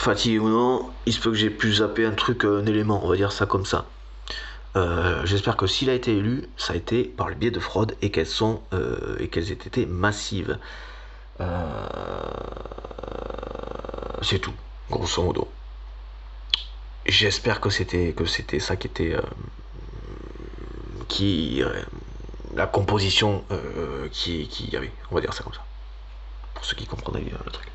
Fatigué ou non, il se peut que j'ai pu zapper un élément, on va dire ça comme ça. J'espère que s'il a été élu, ça a été par le biais de fraude et qu'elles aient été massives. C'est tout, grosso modo. J'espère que c'était ça qui la composition qui y avait, on va dire ça comme ça, pour ceux qui comprendraient le truc.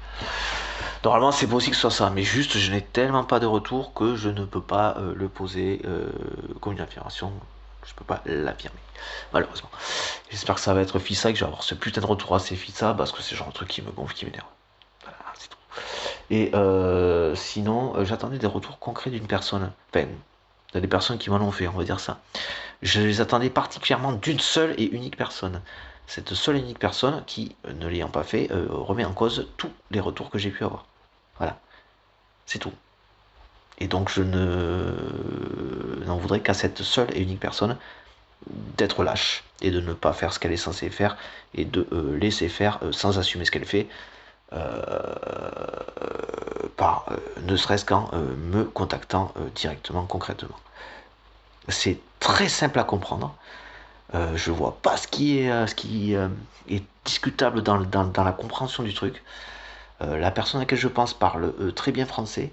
Normalement, c'est possible que ce soit ça, mais juste, je n'ai tellement pas de retour que je ne peux pas le poser comme une affirmation. Je peux pas l'affirmer, malheureusement. J'espère que ça va être FISA et que je vais avoir ce putain de retour assez FISA parce que c'est le genre de truc qui me gonfle, qui m'énerve. Voilà, c'est tout. Et sinon, j'attendais des retours concrets d'une personne. Enfin, des personnes qui m'en ont fait, on va dire ça. Je les attendais particulièrement d'une seule et unique personne. Cette seule et unique personne qui, ne l'ayant pas fait, remet en cause tous les retours que j'ai pu avoir. Voilà, c'est tout. Et donc je n'en voudrais qu'à cette seule et unique personne d'être lâche et de ne pas faire ce qu'elle est censée faire et de laisser faire sans assumer ce qu'elle fait par ne serait-ce qu'en me contactant directement, concrètement. C'est très simple à comprendre. Je vois pas ce qui est discutable dans la compréhension du truc. La personne à laquelle je pense parle très bien français.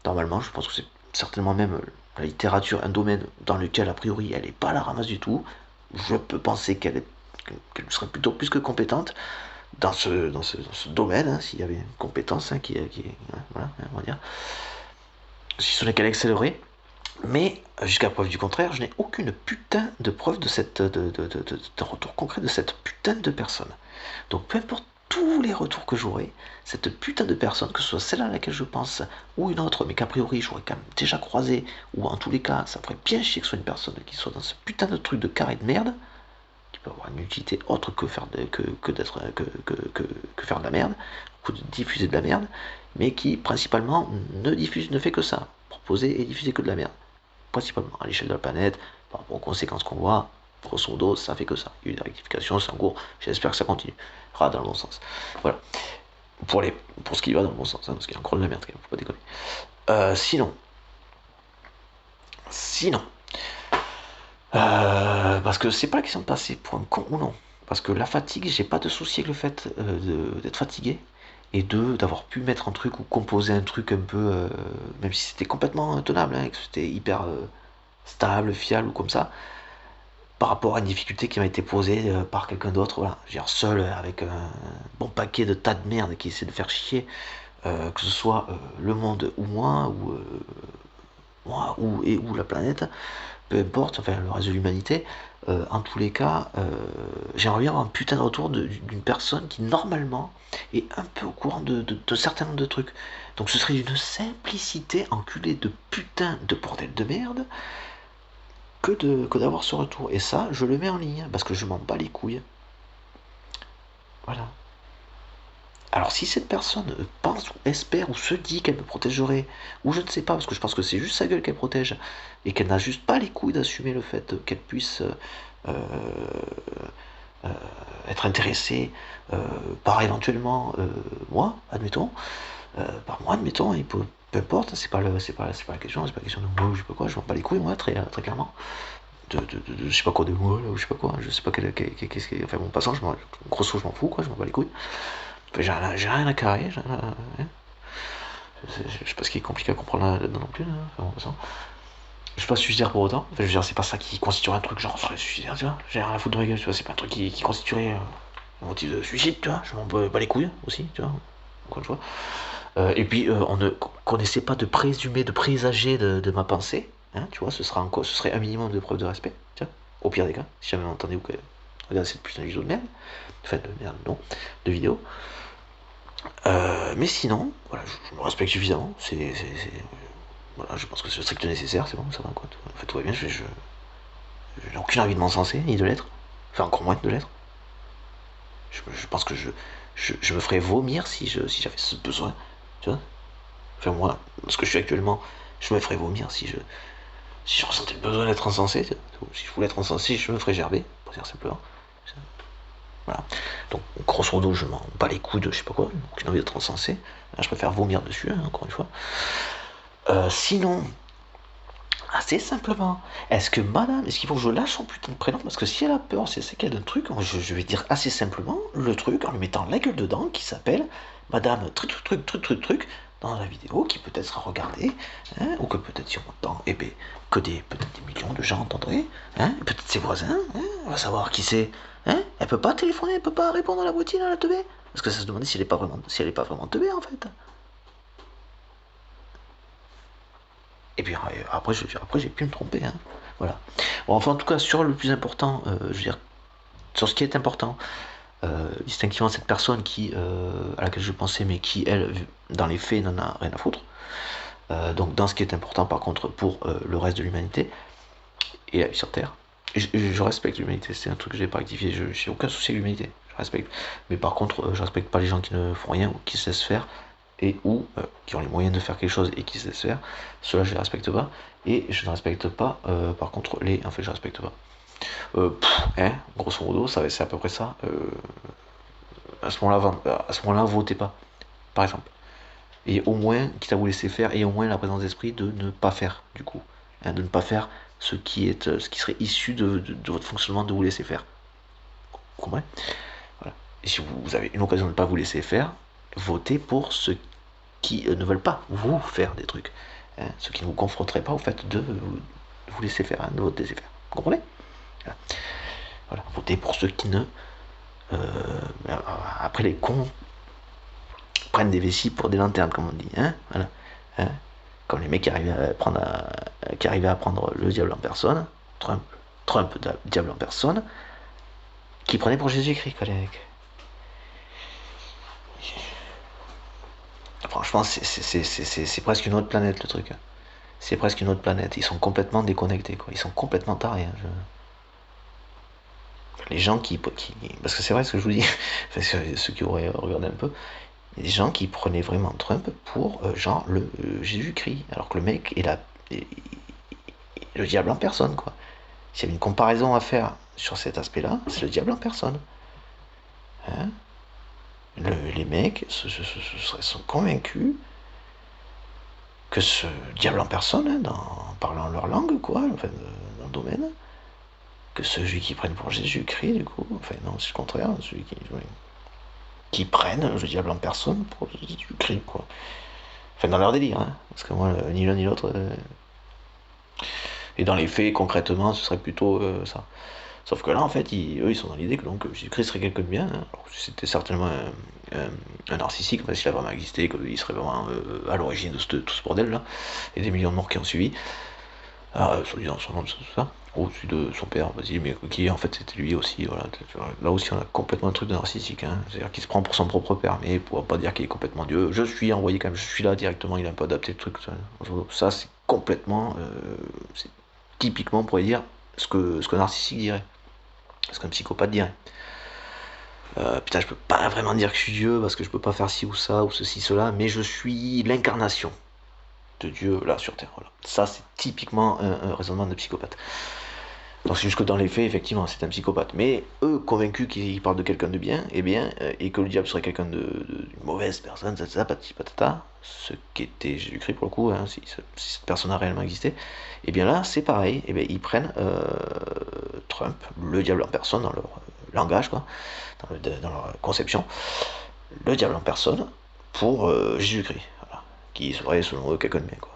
Normalement, je pense que c'est certainement même la littérature un domaine dans lequel, a priori, elle n'est pas à la ramasse du tout. Je peux penser qu'elle serait plutôt plus que compétente dans ce domaine, hein, s'il y avait une compétence voilà, on va dire. Si ce n'est qu'elle excellerait. Mais, jusqu'à preuve du contraire, je n'ai aucune putain de preuve de retour concret de cette putain de personne. Donc, peu importe tous les retours que j'aurai, cette putain de personne, que ce soit celle à laquelle je pense, ou une autre, mais qu'a priori j'aurais quand même déjà croisé, ou en tous les cas, ça ferait bien chier que ce soit une personne qui soit dans ce putain de truc de carré de merde, qui peut avoir une utilité autre que faire que faire de la merde, ou de diffuser de la merde, mais qui principalement ne fait que ça, proposer et diffuser que de la merde. Principalement à l'échelle de la planète, par rapport aux conséquences qu'on voit, grosso modo, ça fait que ça. Il y a eu des rectifications, c'est en cours, j'espère que ça continuera dans le bon sens. Voilà. Pour ce qui va dans le bon sens, hein, parce qu'il y a encore de la merde, faut pas déconner. Sinon, parce que c'est pas la question de passer pour un con ou non. Parce que la fatigue, j'ai pas de souci avec le fait d'être fatigué et d'avoir pu mettre un truc ou composer un truc un peu, même si c'était complètement tenable, hein, que c'était hyper stable, fiable ou comme ça, par rapport à une difficulté qui m'a été posée par quelqu'un d'autre, voilà, genre seul avec un bon paquet de tas de merde qui essaie de faire chier, que ce soit le monde ou moi ou la planète, peu importe, enfin le reste de l'humanité, en tous les cas, j'aimerais bien avoir un putain de retour d'une personne qui normalement est un peu au courant de certains nombres de trucs. Donc ce serait d'une simplicité enculée de putain de bordel de merde que d'avoir ce retour. Et ça, je le mets en ligne, parce que je m'en bats les couilles. Voilà. Alors si cette personne pense ou espère ou se dit qu'elle me protégerait, ou je ne sais pas, parce que je pense que c'est juste sa gueule qu'elle protège, et qu'elle n'a juste pas les couilles d'assumer le fait qu'elle puisse euh, être intéressée par éventuellement moi, admettons, par moi, admettons, et peu importe, c'est pas la question, c'est pas la question de moi ou je sais pas quoi, je m'en bats les couilles, moi, très clairement. Je sais pas quoi de moi, là, ou je sais pas quoi, je sais pas qu'est-ce qui. Enfin, bon, passant, grosso, je m'en fous, quoi, je m'en bats les couilles. J'ai rien à carrer, hein. Je sais pas ce qui est compliqué à comprendre là-dedans non plus, là. Enfin, bon, je suis pas suicidaire pour autant. Enfin, je veux dire, c'est pas ça qui constituerait un truc genre serait suicidaire, tu vois. J'ai rien à foutre de ma gueule, tu vois. C'est pas un truc qui constituerait un motif de suicide, tu vois. Je m'en bats les couilles aussi, tu vois. Encore une fois. Et puis, on ne connaissait pas de présumé, de présager de ma pensée, hein, tu vois. Ce serait un minimum de preuve de respect, tu vois. Au pire des cas, si jamais vous entendez ou que regardez cette putain de vidéo de merde. Enfin, de merde, non, de vidéo. Mais sinon, voilà, je me respecte suffisamment. Voilà, je pense que c'est le strict nécessaire, c'est bon, ça va quoi. En fait, tout va bien, je n'ai aucune envie de m'encenser, ni de l'être. Enfin, encore moins de l'être. Je pense que je me ferais vomir si j'avais ce besoin, tu vois. Enfin, moi, ce que je suis actuellement, je me ferais vomir si je ressentais le besoin d'être encensé, tu vois. Si je voulais être encensé, je me ferais gerber, pour dire simplement. Voilà. Donc, grosso modo, je m'en bats les couilles de je sais pas quoi, aucune envie d'être encensé. Je préfère vomir dessus, hein, encore une fois. Sinon, assez simplement, est-ce qu'il faut que je lâche son putain de prénom? Parce que si elle a peur, c'est qu'elle a un truc, je vais dire assez simplement le truc en lui mettant la gueule dedans qui s'appelle Madame truc dans la vidéo qui peut-être sera regardée, hein, ou que peut-être si on entend, que peut-être des millions de gens entendraient, hein, peut-être ses voisins, hein, on va savoir qui c'est, hein, elle peut pas téléphoner, elle peut pas répondre à la boîtine à la teubé, parce que ça se demandait si elle est pas vraiment teubée en fait. Et puis après j'ai pu me tromper, hein. Voilà. Bon, enfin, en tout cas, sur le plus important, je veux dire, sur ce qui est important, distinctivement cette personne à laquelle je pensais, mais qui, elle, dans les faits, n'en a rien à foutre. Donc, dans ce qui est important, par contre, pour le reste de l'humanité et la vie sur Terre, je respecte l'humanité, c'est un truc que j'ai pas rectifié, je n'ai aucun souci avec l'humanité, je respecte. Mais par contre, je respecte pas les gens qui ne font rien ou qui se laissent faire et ou qui ont les moyens de faire quelque chose et qui se laissent faire. Cela, je les respecte pas. Et je ne respecte pas, par contre, en fait, je respecte pas. Grosso modo, c'est à peu près ça. À ce moment-là, votez pas, par exemple. Et au moins, quitte à vous laisser faire, et au moins la présence d'esprit de ne pas faire, du coup. Hein, de ne pas faire ce qui serait issu de votre fonctionnement de vous laisser faire. Vous comprenez? Voilà. Et si vous avez une occasion de ne pas vous laisser faire, votez pour ceux qui ne veulent pas vous faire des trucs. Hein, ceux qui ne vous confronteraient pas au fait de vous laisser faire, hein, de vous laisser faire. Vous comprenez? Voilà. Voilà. Votez pour ceux qui ne. Après, les cons prennent des vessies pour des lanternes, comme on dit. Hein, voilà. Hein, comme les mecs qui arrivaient à prendre le diable en personne, Trump diable en personne, qui prenait pour Jésus-Christ, quoi, les mecs. Franchement, c'est presque une autre planète, le truc. C'est presque une autre planète. Ils sont complètement déconnectés, quoi. Ils sont complètement tarés. Hein. Les gens parce que c'est vrai ce que je vous dis, enfin, ceux qui auraient regardé un peu, des gens qui prenaient vraiment Trump pour genre le Jésus-Christ, alors que le mec est le diable en personne, quoi. S'il y avait une comparaison à faire sur cet aspect-là, c'est le diable en personne. Hein, les mecs sont convaincus que ce diable en personne, hein, en parlant leur langue, quoi, enfin, dans le domaine, que celui qui prennent pour Jésus-Christ, du coup, enfin non, c'est le contraire, celui qui prennent le diable en personne pour Jésus-Christ, quoi. Enfin, dans leur délire, hein, parce que moi, ni l'un ni l'autre. Et dans les faits, concrètement, ce serait plutôt ça. Sauf que là, en fait, eux, ils sont dans l'idée que donc Jésus-Christ serait quelqu'un de bien. Hein. Alors, c'était certainement un narcissique, s'il a vraiment existé, qu'il serait vraiment à l'origine de tout ce bordel-là, et des millions de morts qui ont suivi. Soi-disant son nom, tout ça. Au-dessus de son père, vas-y, mais qui en fait c'était lui aussi. Voilà. Là aussi, on a complètement un truc de narcissique. Hein. C'est-à-dire qu'il se prend pour son propre père, mais pour pas dire qu'il est complètement Dieu. Je suis envoyé quand même, je suis là directement, il a un peu adapté le truc. Ça c'est complètement. C'est typiquement, on pourrait dire, ce que narcissique dirait. Ce qu'un psychopathe dirait. Putain, je peux pas vraiment dire que je suis Dieu parce que je peux pas faire ci ou ça ou ceci, cela, mais je suis l'incarnation de Dieu là sur Terre. Voilà. Ça, c'est typiquement un raisonnement de psychopathe. Donc c'est juste que dans les faits, effectivement, c'est un psychopathe. Mais eux, convaincus qu'il parle de quelqu'un de bien, et que le diable serait quelqu'un d'une mauvaise personne, patata, ce qu'était Jésus-Christ pour le coup, hein, si cette personne a réellement existé, et bien là, c'est pareil, et bien ils prennent Trump, le diable en personne, dans leur langage, quoi, dans leur conception, le diable en personne, pour Jésus-Christ, voilà, qui serait selon eux quelqu'un de bien, quoi.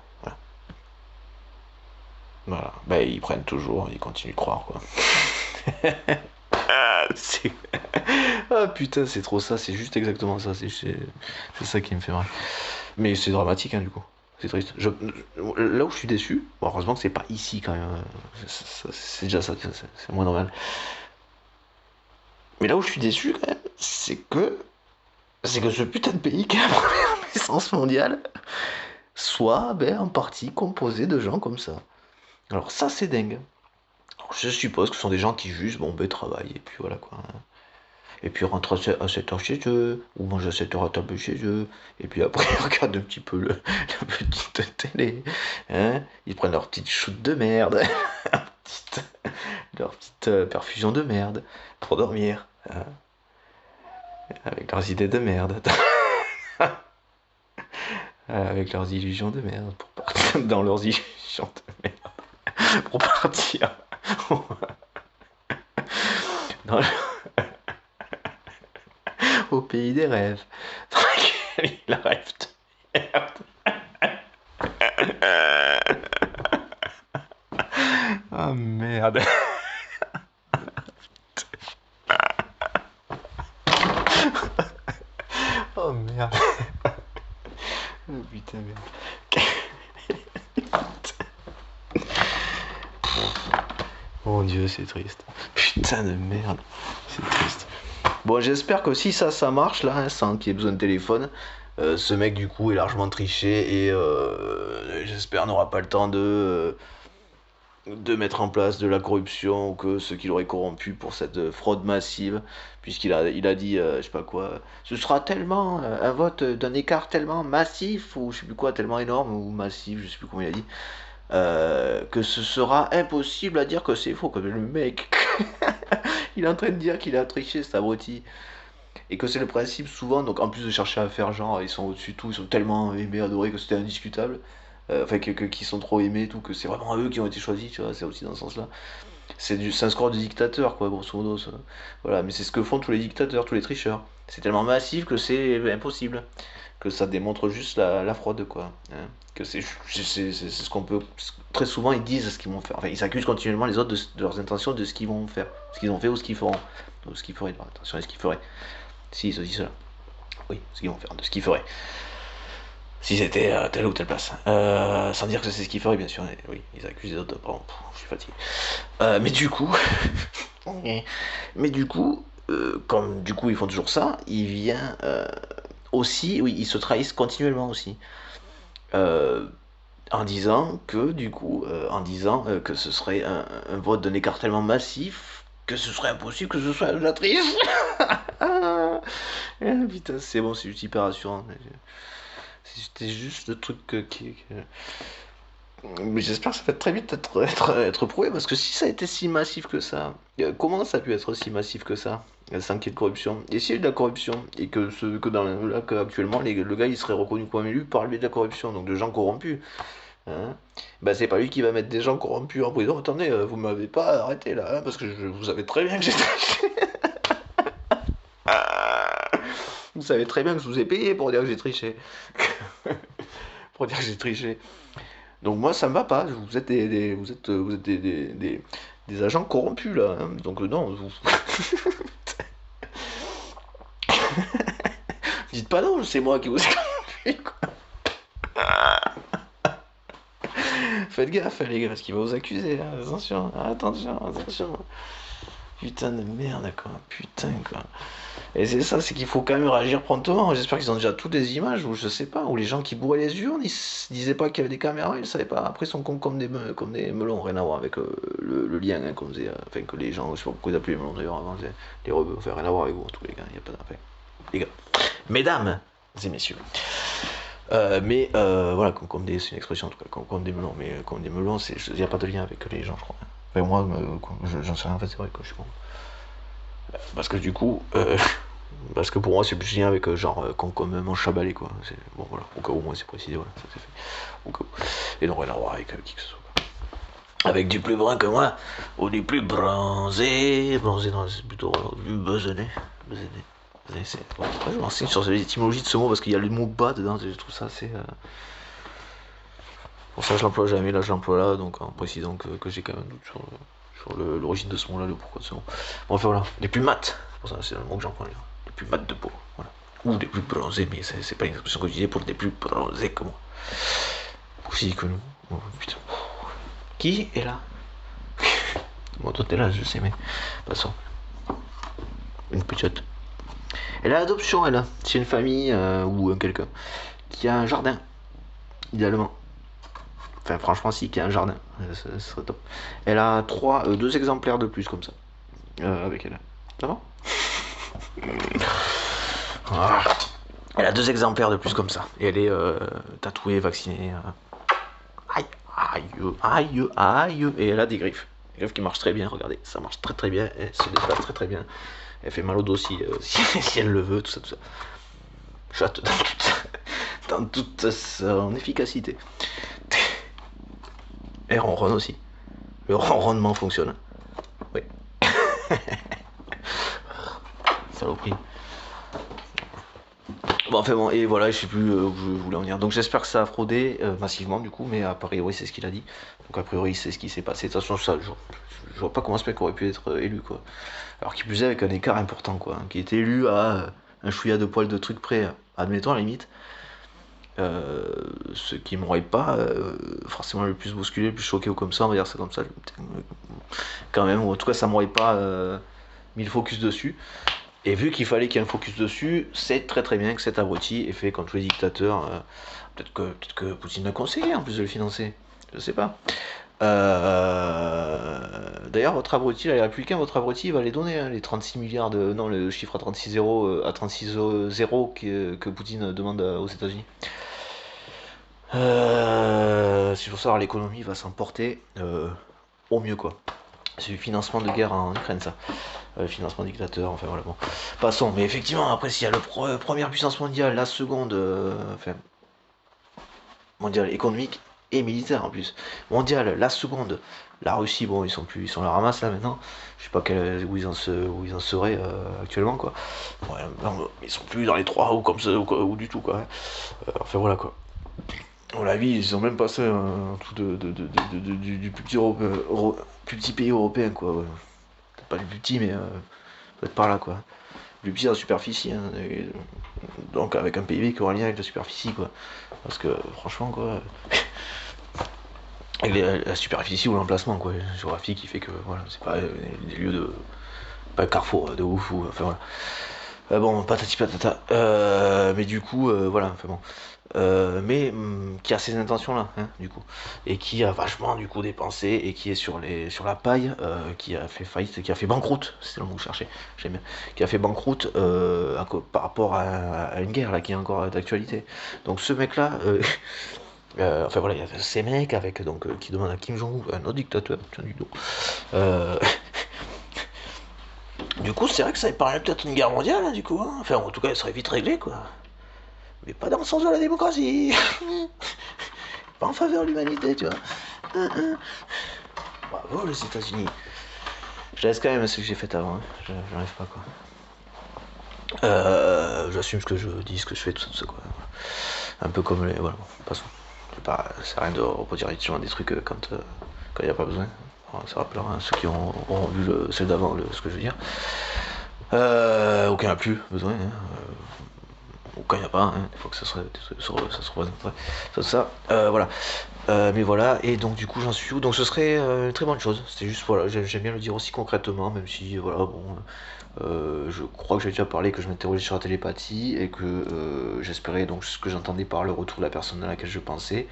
Voilà. Ben, ils prennent toujours, ils continuent de croire, quoi. c'est... Ah putain, c'est trop ça, c'est juste exactement ça, c'est ça qui me fait marrer. Mais c'est dramatique, hein, du coup. C'est triste. Là où je suis déçu, bon, heureusement que c'est pas ici quand même, c'est déjà ça, c'est moins normal. Mais là où je suis déçu quand même, c'est que ce putain de pays qui a la première puissance mondiale soit en partie composé de gens comme ça. Alors ça c'est dingue. Alors, je suppose que ce sont des gens qui jugent, bon ben travaillent, et puis voilà quoi. Et puis rentrent à 7 heures chez eux, ou mangent à 7 heures à table chez eux, et puis après ils regardent un petit peu la petite télé, hein, ils prennent leur petite shoot de merde, leur petite perfusion de merde, pour dormir. Hein. Avec leurs idées de merde. Avec leurs illusions de merde. Pour partir dans leurs illusions de merde. Pour partir. dans le- Au pays des rêves. Tranquille, il rêve de merde. Oh merde. Oh merde. Oh putain merde. Mon dieu, c'est triste. Putain de merde. C'est triste. Bon, j'espère que si ça marche là, hein, sans qu'il y ait besoin de téléphone, ce mec du coup est largement triché et j'espère n'aura pas le temps de mettre en place de la corruption ou que ceux qui l'auraient corrompu pour cette fraude massive, puisqu'il a dit, je sais pas quoi, ce sera tellement un vote d'un écart tellement massif ou je sais plus quoi, tellement énorme ou massif, je sais plus comment il a dit, que ce sera impossible à dire que c'est faux, que le mec, il est en train de dire qu'il a triché cet abruti. Et que c'est le principe souvent, donc en plus de chercher à faire genre, ils sont au-dessus de tout, ils sont tellement aimés, adorés que c'était indiscutable, enfin qu'ils sont trop aimés et tout, que c'est vraiment eux qui ont été choisis, tu vois, c'est aussi dans ce sens-là. C'est un score de dictateur, quoi, grosso modo, ça. Voilà, mais c'est ce que font tous les dictateurs, tous les tricheurs. C'est tellement massif que c'est impossible, que ça démontre juste la fraude, quoi. Hein. Que c'est ce qu'on peut... Très souvent, ils disent ce qu'ils vont faire. Enfin, ils accusent continuellement les autres de leurs intentions, de ce qu'ils vont faire. Ce qu'ils ont fait ou ce qu'ils feront. Ou ce qu'ils feraient, de leur intention et ce qu'ils feraient. Si, ils se disent cela. Oui, ce qu'ils vont faire, de ce qu'ils feraient. Si c'était à telle ou telle place. Sans dire que c'est ce qu'ils feraient, bien sûr. Oui, ils accusent les autres. Pardon, je suis fatigué. Mais du coup... mais du coup, comme du coup ils font toujours ça, il vient aussi... Oui, ils se trahissent continuellement aussi. Euh, en disant que, du coup, que ce serait un vote d'un écart tellement massif que ce serait impossible que ce soit la triche. Ah, putain, c'est bon, c'est hyper rassurant. C'était juste le truc mais j'espère que ça va très vite être prouvé, parce que si ça a été si massif que ça, comment ça a pu être si massif que ça, sans qu'il y ait de corruption? Et s'il y a eu de la corruption, et que actuellement, le gars il serait reconnu comme élu par le biais de la corruption, donc de gens corrompus, hein, bah c'est pas lui qui va mettre des gens corrompus en prison. Attendez, vous m'avez pas arrêté là, hein, parce que vous savez très bien que j'ai triché. Vous savez très bien que je vous ai payé pour dire que j'ai triché. Pour dire que j'ai triché. Donc moi ça me va pas. Vous êtes des agents corrompus là. Hein. Donc non. Vous... Dites pas non. C'est moi qui vous ai corrompu. Quoi. Faites gaffe les gars, parce qu'il va vous accuser. Hein. Attention, attention. Putain de merde quoi. Putain quoi. Et c'est ça, c'est qu'il faut quand même réagir promptement. J'espère qu'ils ont déjà toutes les images, ou je sais pas, ou les gens qui bourraient les urnes, ils se disaient pas qu'il y avait des caméras, ils savaient pas. Après, ils sont comme des melons, rien à voir avec le lien, hein, comme faisait, enfin, que les gens, je sais pas pourquoi ils appelaient les melons d'ailleurs avant, les rebeux, enfin, rien à voir avec vous, tous les gars, il y a pas d'affaire. Les gars, mesdames et messieurs. Voilà, c'est une expression en tout cas, comme des melons, mais comme des melons, il n'y a pas de lien avec les gens, je crois. Enfin, moi, j'en sais rien, en fait, c'est vrai que je suis con. Parce que du coup, parce que pour moi c'est plus lien avec genre comme mange chabalé quoi. Bon voilà, au cas où moi c'est précisé, voilà, ça c'est fait. Au cas où. Et non rien à voir avec qui que ce soit. Avec du plus brun que moi, ou du plus bronzé. Bronzé non, c'est plutôt plus besonné. C'est... Ouais, je me renseigne sur l'étymologie de ce mot parce qu'il y a le mot bas dedans, je trouve ça assez. Pour ça je l'emploie jamais, là je l'emploie là, donc en précisant que j'ai quand même un doute sur l'origine de ce mot là, le pourquoi de ce mot. Bon enfin voilà, les plus mat, c'est pour ça c'est le mot que j'emploie là. Les plus mat de peau, voilà. Ou des plus bronzés, mais c'est pas une expression que je disais pour des plus bronzés que moi. Aussi que nous. Oh, putain. Qui est là? Bon toi t'es là, je sais, mais passons. Une petite. Elle a l'adoption elle, c'est une famille ou quelqu'un qui a un jardin, idéalement. Enfin, franchement, si, qui a un jardin, ce serait top. Elle a deux exemplaires de plus comme ça, avec elle. Ça va? Ah. Elle a deux exemplaires de plus comme ça. Et elle est tatouée, vaccinée. Aïe, aïe, aïe, aïe. Et elle a des griffes. greffe qui marche très bien, regardez, ça marche très très bien, elle se déplace très très bien. Elle fait mal au dos si elle le veut, tout ça, tout ça. Chatte dans toute son efficacité. Et ronronne aussi. Le ronronnement fonctionne. Oui. Saloperie. Bon, enfin bon, et voilà, je sais plus où je voulais en venir. Donc j'espère que ça a fraudé massivement du coup, mais a priori c'est ce qu'il a dit. Donc a priori c'est ce qui s'est passé. De toute façon, ça, je vois pas comment ce mec aurait pu être élu quoi. Alors qu'il plus est avec un écart important quoi. Qui était élu à un chouïa de poil de trucs près, admettons à la limite. Ce qui m'aurait pas forcément le plus bousculé, le plus choqué ou comme ça, on va dire ça comme ça. Quand même, ou en tout cas ça m'aurait pas mis le focus dessus. Et vu qu'il fallait qu'il y ait un focus dessus, c'est très très bien que cet abruti ait fait comme tous les dictateurs. Peut-être que Poutine a conseillé en plus de le financer. Je sais pas. D'ailleurs, votre abruti, les républicains, votre abruti, il va les donner, hein, les 36 milliards de. Non, le chiffre à 36 zéros, à 36 zéros que Poutine demande aux États-Unis. Si pour savoir, l'économie va s'en porter au mieux, quoi. C'est du financement de guerre en Ukraine, ça. Financement dictateur, enfin voilà, bon. Passons, mais effectivement, après, s'il y a le première puissance mondiale, la seconde, enfin, mondiale économique et militaire en plus. Mondiale, la seconde, la Russie, bon, ils sont à la ramasse là maintenant. Je sais pas où ils en seraient actuellement, quoi. Ouais, non, ils sont plus dans les 3 ou comme ça, ou du tout, quoi. Enfin voilà, quoi. On l'a vu, ils ont même passé un tout du plus petit, plus petit pays européen, quoi. Ouais. Pas le plus petit, mais peut-être par là, quoi. Le plus petit en superficie, hein, donc avec un PIB qui aura un lien avec la superficie, quoi. Parce que franchement, quoi, avec la superficie ou l'emplacement, quoi, géographique, qui fait que voilà, c'est pas des lieux de. Pas carrefour de ouf, ou enfin voilà. Bon, patati patata. Mais du coup, voilà, enfin bon. Mais qui a ces intentions-là, hein, du coup, et qui a vachement du coup dépensé et qui est sur la paille, qui a fait faillite, qui a fait banqueroute, c'est le mot que je cherchais, j'aime bien, qui a fait banqueroute par rapport à une guerre là qui est encore d'actualité. Donc ce mec-là, enfin voilà, il y a ces mecs avec donc qui demandent à Kim Jong-un, un autre dictateur, tiens du dos. Euh, du coup, c'est vrai que ça paraît peut-être une guerre mondiale, hein, du coup. Hein. Enfin, en tout cas, elle serait vite réglée, quoi. Mais pas dans le sens de la démocratie. Pas en faveur de l'humanité, tu vois. Bravo les États-Unis. Je laisse quand même ce que j'ai fait avant. Hein. J'enlève pas quoi. J'assume ce que je dis, ce que je fais, tout ça quoi. Un peu comme les. Voilà, bon, passons. C'est rien de reproduire des trucs quand il n'y a pas besoin. Ça rappellera ceux qui auront vu celle d'avant ce que je veux dire. Aucun n'a plus besoin. Hein. Ou quand il n'y a pas, hein, il faut que ça se représente. Ça, voilà. Mais voilà, et donc du coup j'en suis où. Donc ce serait une très bonne chose. C'était juste, voilà, j'aime bien le dire aussi concrètement, même si, voilà, bon, je crois que j'ai déjà parlé, que je m'interrogeais sur la télépathie, et que j'espérais donc ce que j'entendais par le retour de la personne à laquelle je pensais.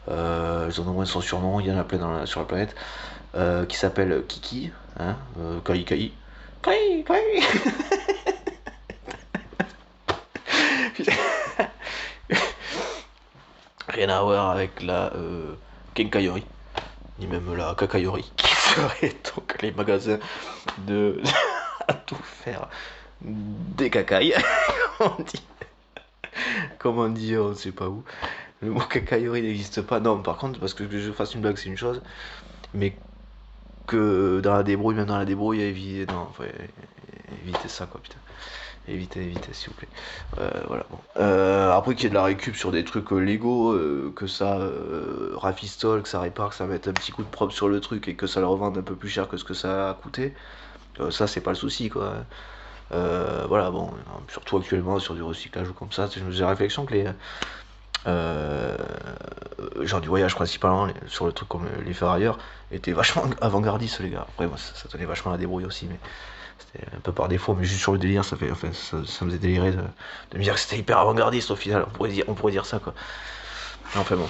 Ils ont au moins son surnom, il y en a plein sur la planète, qui s'appelle Kiki, hein, Kai Kai. Kai Kai. Rien à voir avec la Kenkayori, ni même la Kakayori, qui serait donc les magasins de à tout faire des cacailles, comme on dit, on ne sait pas où. Le mot Kakayori n'existe pas. Non, par contre, parce que je fasse une blague, c'est une chose, mais que dans la débrouille, même dans la débrouille, évitez ça, quoi, putain. Évitez, s'il vous plaît. Voilà, bon. Après qu'il y ait de la récup sur des trucs Lego, que ça rafistole, que ça répare, que ça mette un petit coup de propre sur le truc et que ça le revende un peu plus cher que ce que ça a coûté, ça c'est pas le souci, quoi. Voilà, bon, surtout actuellement sur du recyclage ou comme ça, je me faisais la réflexion que genre du voyage principalement, sur le truc comme les ferrailleurs, étaient vachement avant-gardistes, les gars. Après, moi, ça tenait vachement à la débrouille aussi, mais c'était un peu par défaut, mais juste sur le délire, ça me faisait délirer de me dire que c'était hyper avant-gardiste au final, on pourrait dire ça, quoi. Enfin bon.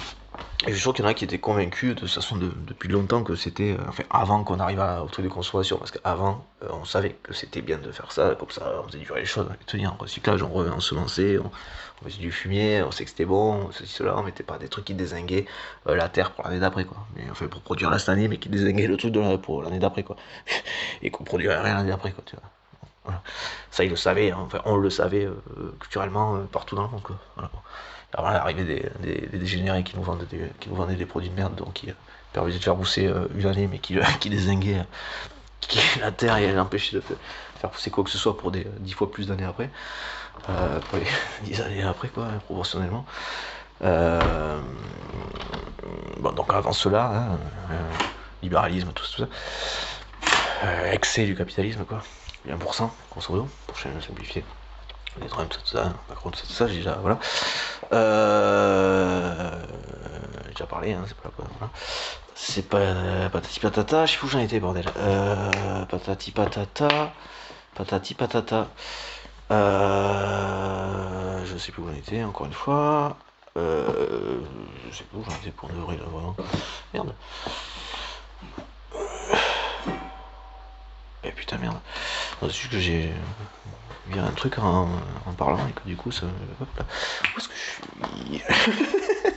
Et je suis sûr qu'il y en a qui étaient convaincus de toute façon depuis longtemps que c'était, enfin avant qu'on arrive au truc de consommation, parce qu'avant on savait que c'était bien de faire ça, comme ça on faisait durer les choses, on tenir en recyclage, on ensemençait, on faisait du fumier, on sait que c'était bon, ceci, cela, on mettait pas des trucs qui dézinguaient la terre pour l'année d'après quoi. Mais enfin pour produire la cette année, mais qui dézinguaient le truc pour l'année d'après quoi. Et qu'on produirait rien l'année d'après quoi, tu vois. Voilà. Ça ils le savaient, hein. Enfin on le savait culturellement partout dans le monde quoi. Voilà. Alors là, l'arrivée des dégénérés qui nous vendaient des produits de merde, donc qui permettaient de faire pousser une année, mais qui dézinguaient la terre et l'empêchaient de faire pousser quoi que ce soit pour des 10 fois plus d'années après, pour les 10 années après, quoi, proportionnellement. Bon, donc avant cela, hein, libéralisme, tout ça, excès du capitalisme, quoi, 1%, grosso modo, pour simplifier. Les Trump, tout ça, Macron, tout ça, j'ai déjà, voilà. J'ai déjà parlé, hein, c'est pas quoi, voilà. C'est pas patati patata, je sais plus où j'en étais, bordel. Patati patata, patati patata. Je sais plus où j'en étais, encore une fois. Je sais plus où j'en étais pour de vrai, là, vraiment. Merde. Eh putain, merde. C'est juste que j'ai vu un truc en parlant et que du coup, ça. Hop là. Où est-ce que je suis?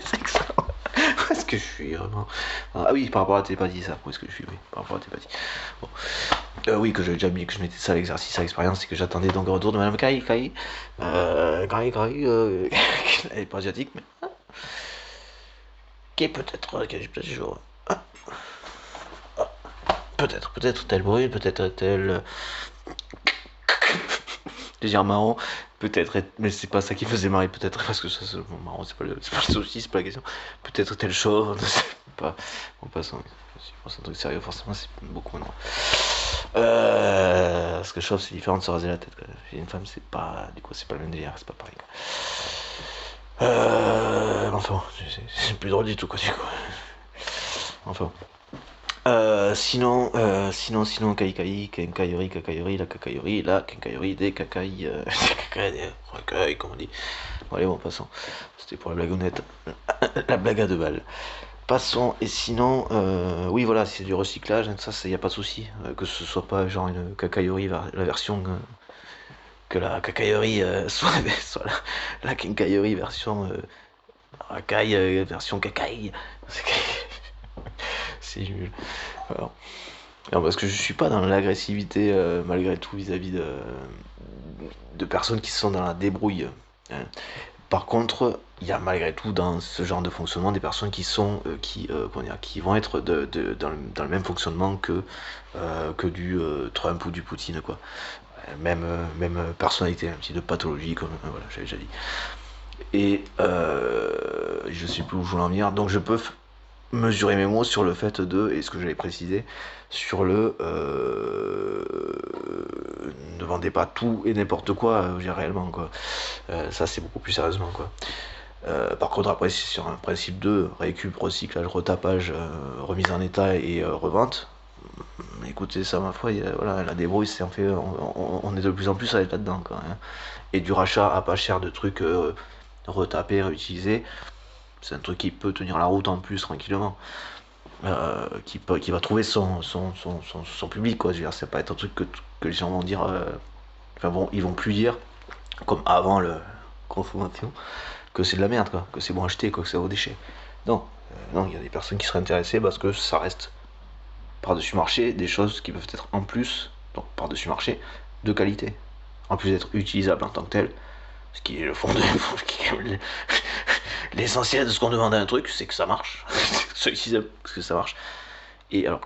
C'est excellent. Où est-ce que je suis vraiment? Ah oui, par rapport à la télépathie, ça. Où est-ce que je suis? Oui, par rapport à la télépathie. Bon. Oui, que j'avais déjà mis, que je mettais ça à l'exercice, à l'expérience, et que j'attendais donc le retour de Madame Kai. Kai, elle est pas asiatique, mais. Qui est peut-être. Peut-être tel bruit, peut-être tel désir marrant, peut-être, mais c'est pas ça qui faisait marrer, peut-être, parce que ça, c'est marrant, c'est pas le souci, c'est pas la question. Peut-être tel chauve, ne sais pas. En passant, si je pense un truc sérieux, forcément, c'est beaucoup moins drôle. Parce que chauve, c'est différent de se raser la tête, quoi. Chez une femme, c'est pas, du coup, c'est pas le même délire, c'est pas pareil, quoi. Enfin, c'est plus drôle du tout, quoi, du coup. Enfin. Sinon, Kenkayori, Kakayori, la Kakayori, la Kenkayori, des Kakai, des recueils, comme on dit. Bon, allez, bon, passons. C'était pour la blagounette, la blague à deux balles. Passons, et sinon, oui, voilà, si c'est du recyclage, ça, il n'y a pas de souci. Que ce soit pas genre une Kakayori, la version. Que la Kakayori soit la Kenkayori version. Rakai, version Kakai. C'est nul. Alors, non, parce que je suis pas dans l'agressivité malgré tout vis-à-vis de personnes qui sont dans la débrouille, hein. Par contre, il y a malgré tout dans ce genre de fonctionnement des personnes qui sont qui vont être dans le même fonctionnement que du Trump ou du Poutine quoi. Même personnalité, un petit de pathologie comme voilà, j'avais déjà dit. Et je sais plus où je voulais en venir, donc je peux mesurer mes mots sur le fait de, et ce que j'avais précisé, sur le ne vendez pas tout et n'importe quoi, réellement quoi. Ça c'est beaucoup plus sérieusement quoi. Par contre après c'est sur un principe de récup, recyclage, retapage, remise en état et revente. Écoutez ça ma foi, voilà, la débrouille c'est en fait, on est de plus en plus à être là-dedans quoi, hein. Et du rachat à pas cher de trucs retapés, réutilisés, c'est un truc qui peut tenir la route en plus tranquillement. Qui va trouver son public quoi. Je veux dire, c'est pas être un truc que les gens vont dire. Enfin bon, ils vont plus dire comme avant le consommation que c'est de la merde quoi, que c'est bon acheter quoi, que c'est aux déchets. Non, non, il y a des personnes qui seraient intéressées parce que ça reste par-dessus marché des choses qui peuvent être en plus, donc par-dessus marché, de qualité, en plus d'être utilisables en tant que tel. Ce qui est le fond de l'essentiel de ce qu'on demande à un truc, c'est que ça marche. C'est utilisable parce que ça marche. Et alors,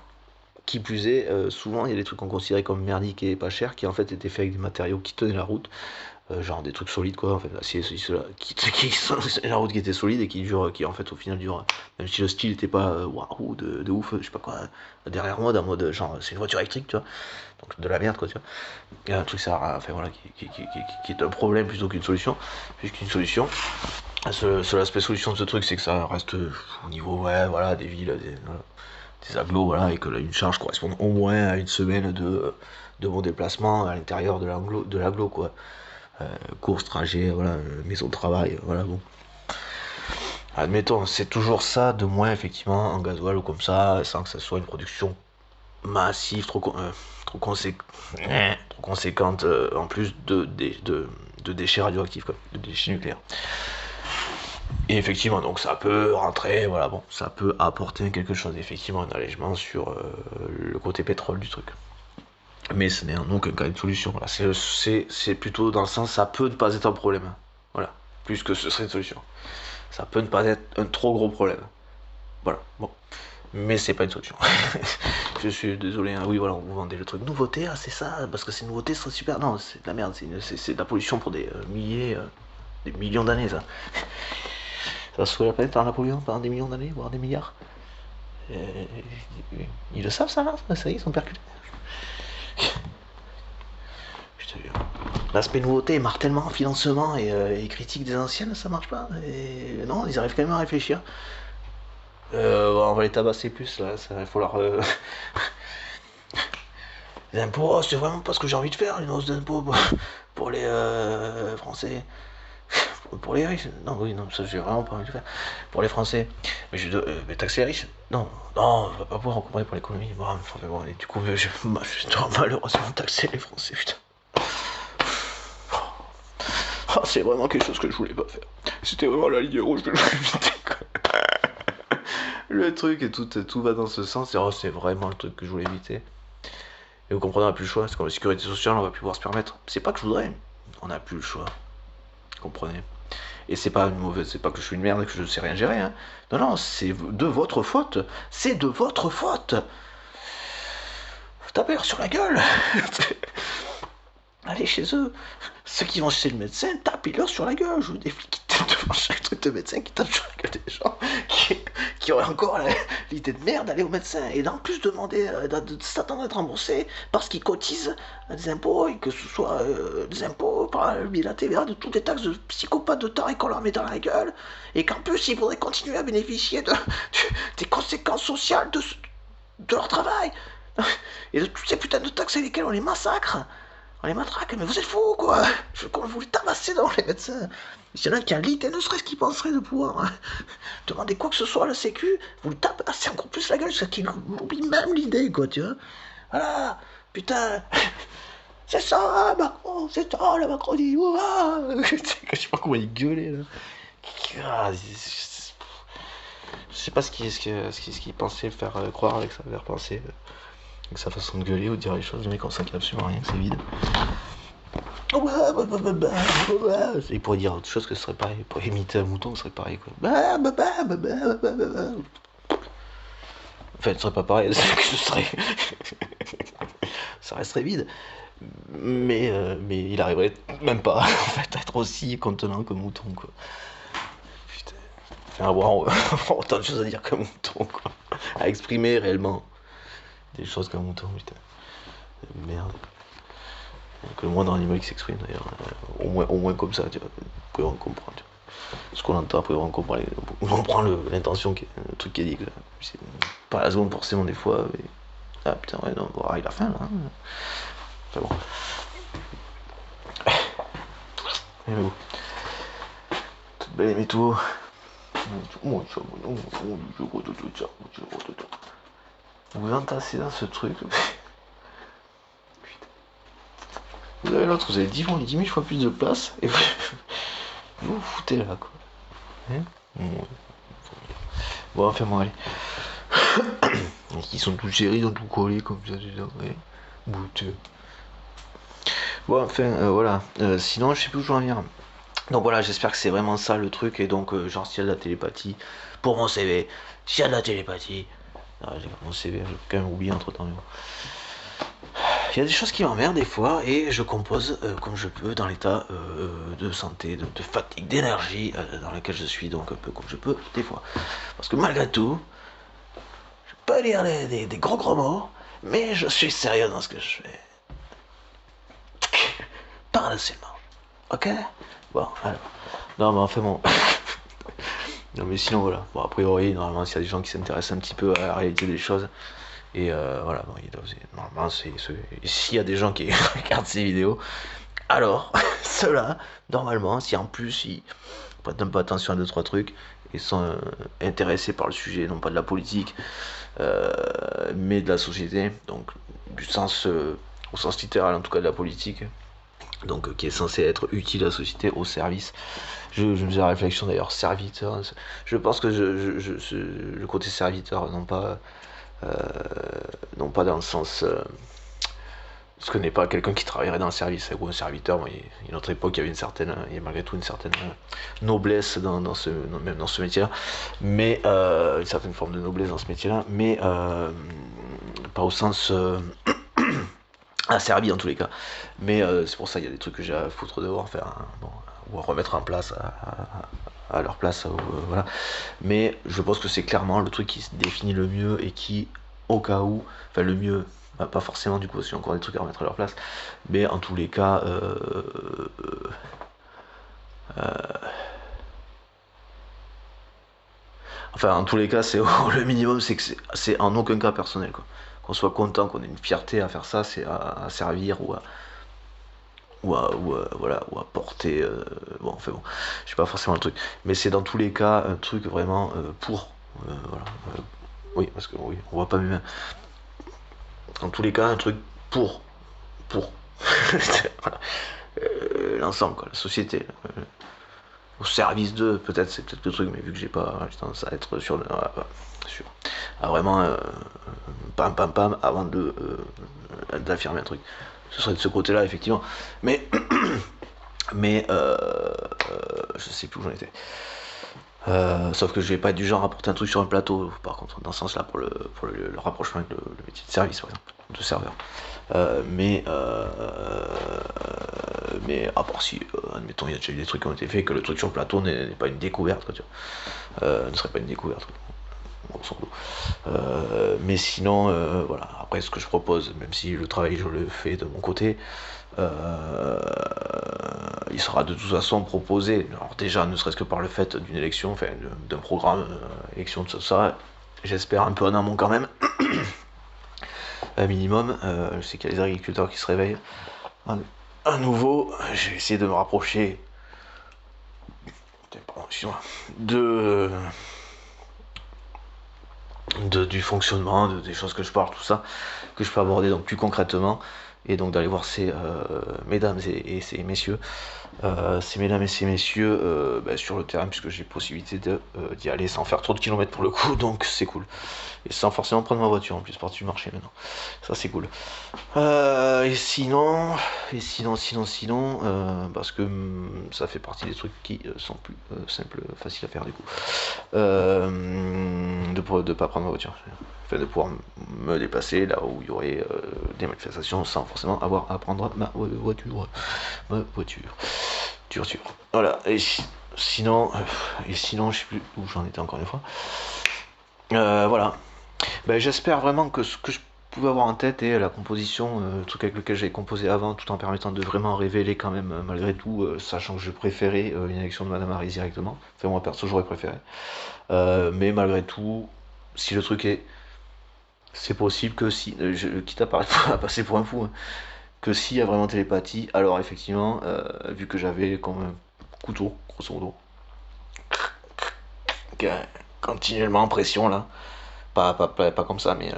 qui plus est, souvent il y a des trucs qu'on considérait comme merdiques et pas chers qui en fait étaient faits avec des matériaux qui tenaient la route, genre des trucs solides quoi, en fait, l'acier, ceci, cela, qui sont la route qui était solide et qui dure, qui en fait au final dure, même si le style était pas waouh de ouf, je sais pas quoi, derrière moi, d'un mode genre c'est une voiture électrique, tu vois, donc de la merde quoi, tu vois. Il y a un truc ça, enfin voilà, qui est un problème plutôt qu'une solution, puisqu'une solution. Seul aspect solution de ce truc, c'est que ça reste au niveau, ouais, voilà, des villes, des agglos, voilà, et que là, une charge correspond au moins à une semaine de mon déplacement à l'intérieur de l'agglo, quoi. Course, trajet, voilà, maison de travail, voilà, bon. admettons, c'est toujours ça de moins, effectivement, en gasoil ou comme ça, sans que ça soit une production massive, trop conséquente, en plus de déchets radioactifs, quoi, de déchets nucléaires. Et effectivement, donc ça peut rentrer, voilà, bon, ça peut apporter quelque chose, effectivement, un allègement sur le côté pétrole du truc. Mais ce n'est en aucun cas une solution. Voilà, c'est plutôt dans le sens, ça peut ne pas être un problème. Voilà, plus que ce serait une solution. Ça peut ne pas être un trop gros problème. Voilà, bon. Mais c'est pas une solution. Je suis désolé, hein. Oui, voilà, on vous vendait le truc nouveauté, ah, c'est ça, parce que c'est une nouveauté, c'est super. Non, c'est de la merde, c'est de la pollution pour des des millions d'années, ça. Ça va sauver la planète par la pollution pendant des millions d'années, voire des milliards. Euh, ils le savent, ça, là. Ça y est, ils sont percutés. Je te jure. L'aspect nouveauté marque tellement en financement et critique des anciennes, ça marche pas. Et non, ils arrivent quand même à réfléchir. On va les tabasser plus, là. Il va falloir. Les impôts, oh, c'est vraiment pas ce que j'ai envie de faire, les hausses d'impôts pour les Français. Pour les riches. Non, oui, non, ça j'ai vraiment pas envie de faire. Pour les Français. Mais taxer les riches. Non, non, on va pas pouvoir en comprendre pour l'économie. Bon, enfin, bon, et du coup, je dois malheureusement taxer les Français, putain. Oh, c'est vraiment quelque chose que je voulais pas faire. C'était vraiment la ligne rouge que je voulais éviter, quoi. Le truc et tout va dans ce sens. Et oh, c'est vraiment le truc que je voulais éviter. Et vous comprenez, on n'a plus le choix. C'est comme la sécurité sociale, on va plus pouvoir se permettre. C'est pas que je voudrais. On n'a plus le choix. Vous comprenez? Et c'est pas une mauvaise, c'est pas que je suis une merde et que je ne sais rien gérer, hein. Non, non, c'est de votre faute. C'est de votre faute. Tapez-leur sur la gueule. Allez chez eux. Ceux qui vont chez le médecin, tapez-leur sur la gueule. Je veux des flics qui tapent devant chaque truc de médecin qui tapent sur la gueule des gens qui auraient encore l'idée de merde d'aller au médecin. Et en plus demander de s'attendre à être remboursé parce qu'ils cotisent des impôts et que ce soit des impôts par le biais de la TVA, de toutes les taxes de psychopathes de tarés qu'on leur met dans la gueule. Et qu'en plus ils voudraient continuer à bénéficier des conséquences sociales de leur travail. Et de toutes ces putains de taxes avec lesquelles on les massacre. On les matraque, mais vous êtes fous, quoi. Je veux qu'on vous les tabasse dans les médecins. S'il y en a qui a l'idée, ne serait-ce qu'ils penseraient de pouvoir demander quoi que ce soit à la sécu, vous le tabassez encore plus la gueule, jusqu'à qu'ils oublient même l'idée, quoi, tu vois. Voilà, putain. C'est ça, Macron, c'est ça, la Macronie. Je sais pas comment il gueulait, là. Je sais pas ce qu'il pensait faire croire avec sa pensée. Avec sa façon de gueuler ou de dire les choses, le mec on sait qu'il n'y a absolument rien, que c'est vide. Il pourrait dire autre chose que ce serait pareil. Pour imiter un mouton, ce serait pareil, quoi. Enfin, ce serait pas pareil, ce serait. Ça resterait vide. Mais il arriverait même pas, en fait, à être aussi contenant que mouton, quoi. Putain. Enfin, avoir autant de choses à dire qu'un mouton, quoi. À exprimer réellement des choses qu'un mouton, putain. Merde. Que le moindre animal qui s'exprime d'ailleurs, au moins comme ça, tu vois, après on comprend, tu vois. Ce qu'on entend, après on comprend, l'intention, le truc qui est dit, quoi. C'est pas la seconde forcément des fois, mais... Ah putain, ouais, non, bon, il a faim là, hein. Enfin bon. Et bon. Toute belle et métaux. Vous entassez dans ce truc. Vous avez l'autre, vous avez 10 000 fois plus de place et vous vous foutez là, quoi. Hein? Bon, enfin, bon, allez. Ils sont tous chéris, ils ont tout collé comme ça, déjà, ouais. Bouteux. Bon, enfin, voilà. Sinon, je sais plus où je vais en venir. Donc voilà, j'espère que c'est vraiment ça le truc. Et donc, genre, s'il y a de la télépathie, pour mon CV, s'il y a de la télépathie. Ah, j'ai mon CV, j'ai quand même oublié entre temps. Mais bon. Il y a des choses qui m'emmerdent des fois et je compose comme je peux dans l'état de santé, de fatigue, d'énergie dans lequel je suis, donc un peu comme je peux des fois. Parce que malgré tout, je peux lire des gros mots, mais je suis sérieux dans ce que je fais. Paradoxalement. Ok? Bon, alors. Non, mais enfin bon. Non, mais sinon, voilà. Bon, a priori, normalement, s'il y a des gens qui s'intéressent un petit peu à la réalité des choses, et voilà, bon, normalement, s'il y a des gens qui regardent ces vidéos, alors, ceux-là, normalement, si en plus ils prêtent un peu attention à 2-3 trucs, et sont intéressés par le sujet, non pas de la politique, mais de la société, donc du sens, au sens littéral en tout cas de la politique, donc qui est censé être utile à la société, au service. Je me faisais la réflexion d'ailleurs, serviteur, je pense que le côté serviteur, euh, non pas dans le sens... ce que n'est pas quelqu'un qui travaillerait dans le service ou un serviteur. Bon, il y a une autre époque, il y a malgré tout une certaine noblesse même dans ce métier-là, mais une certaine forme de noblesse dans ce métier-là, mais pas au sens asservi en tous les cas. Mais c'est pour ça qu'il y a des trucs que j'ai à foutre dehors, faire, hein, bon, ou à remettre en place à leur place, voilà. Mais je pense que c'est clairement le truc qui se définit le mieux et qui, au cas où, enfin le mieux, pas forcément du coup, parce qu'il y a encore des trucs à remettre à leur place, mais en tous les cas, enfin en tous les cas, c'est le minimum, c'est que c'est en aucun cas personnel, quoi. Qu'on soit content, qu'on ait une fierté à faire ça, c'est à servir voilà, ou à porter, bon, enfin bon, je sais pas forcément le truc, mais c'est dans tous les cas un truc vraiment voilà, oui, parce que oui, on voit pas mes mains. Dans tous les cas, un truc pour voilà. L'ensemble, quoi, la société, au service d'eux, peut-être, c'est peut-être le truc, mais vu que j'ai tendance à être sur à vraiment pam pam pam avant d'affirmer un truc. Ce serait de ce côté-là, effectivement. Mais, mais je sais plus où j'en étais. Sauf que je vais pas être du genre à porter un truc sur un plateau, par contre, dans ce sens-là, pour le rapprochement avec le métier de service, par exemple, de serveur. Mais à part si, admettons, il y a déjà eu des trucs qui ont été faits, que le truc sur le plateau n'est pas une découverte, quoi, tu vois. Ne serait pas une découverte, quoi. Mais sinon, voilà. Après, ce que je propose, même si le travail je le fais de mon côté, il sera de toute façon proposé. Alors déjà, ne serait-ce que par le fait d'une élection, enfin d'un programme, élection de ça, j'espère un peu en amont quand même, un minimum. Je sais qu'il y a les agriculteurs qui se réveillent. À nouveau, j'ai essayé de me rapprocher de du fonctionnement, des choses que je parle, tout ça, que je peux aborder donc plus concrètement, et donc d'aller voir ces mesdames et ces messieurs, sur le terrain, puisque j'ai possibilité d'y aller sans faire trop de kilomètres pour le coup, donc c'est cool. Et sans forcément prendre ma voiture en plus, par-dessus le marché maintenant. Ça c'est cool. Et sinon, parce que ça fait partie des trucs qui sont plus simples, faciles à faire du coup. De pas prendre ma voiture. Enfin, de pouvoir me déplacer là où il y aurait des manifestations sans forcément avoir à prendre ma voiture. Ma voiture. Dur. Voilà. Sinon, je sais plus où j'en étais encore une fois. Voilà. Ben, j'espère vraiment que ce que je pouvais avoir en tête et la composition, le truc avec lequel j'avais composé avant, tout en permettant de vraiment révéler quand même, malgré tout, sachant que je préférais une élection de Madame Harris directement. Enfin, moi perso, j'aurais préféré. Mais malgré tout, si le truc est. C'est possible que si. Quitte à passer pour un fou, hein, que s'il y a vraiment télépathie, alors effectivement, vu que j'avais comme un couteau, grosso modo, continuellement en pression là. Pas comme ça, mais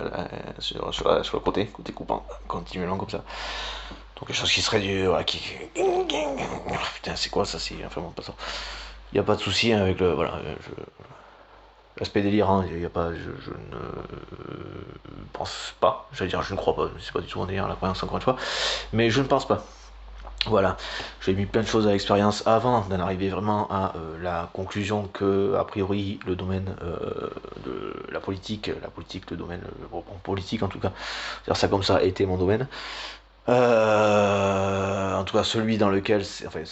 sur le côté coupant, continuellement comme ça. Donc quelque chose qui serait du. Voilà, putain, c'est quoi ça? C'est vraiment pas ça. Il n'y a pas de souci hein, avec le. Voilà, l'aspect délirant, il y a pas. Je ne pense pas. J'allais dire, je ne crois pas. C'est pas du tout en délire la croyance, encore une fois. Mais je ne pense pas. Voilà, j'ai mis plein de choses à l'expérience avant d'en arriver vraiment à la conclusion que, a priori, le domaine de la politique, le domaine politique en tout cas, dire ça comme ça, était mon domaine. En tout cas, celui dans lequel,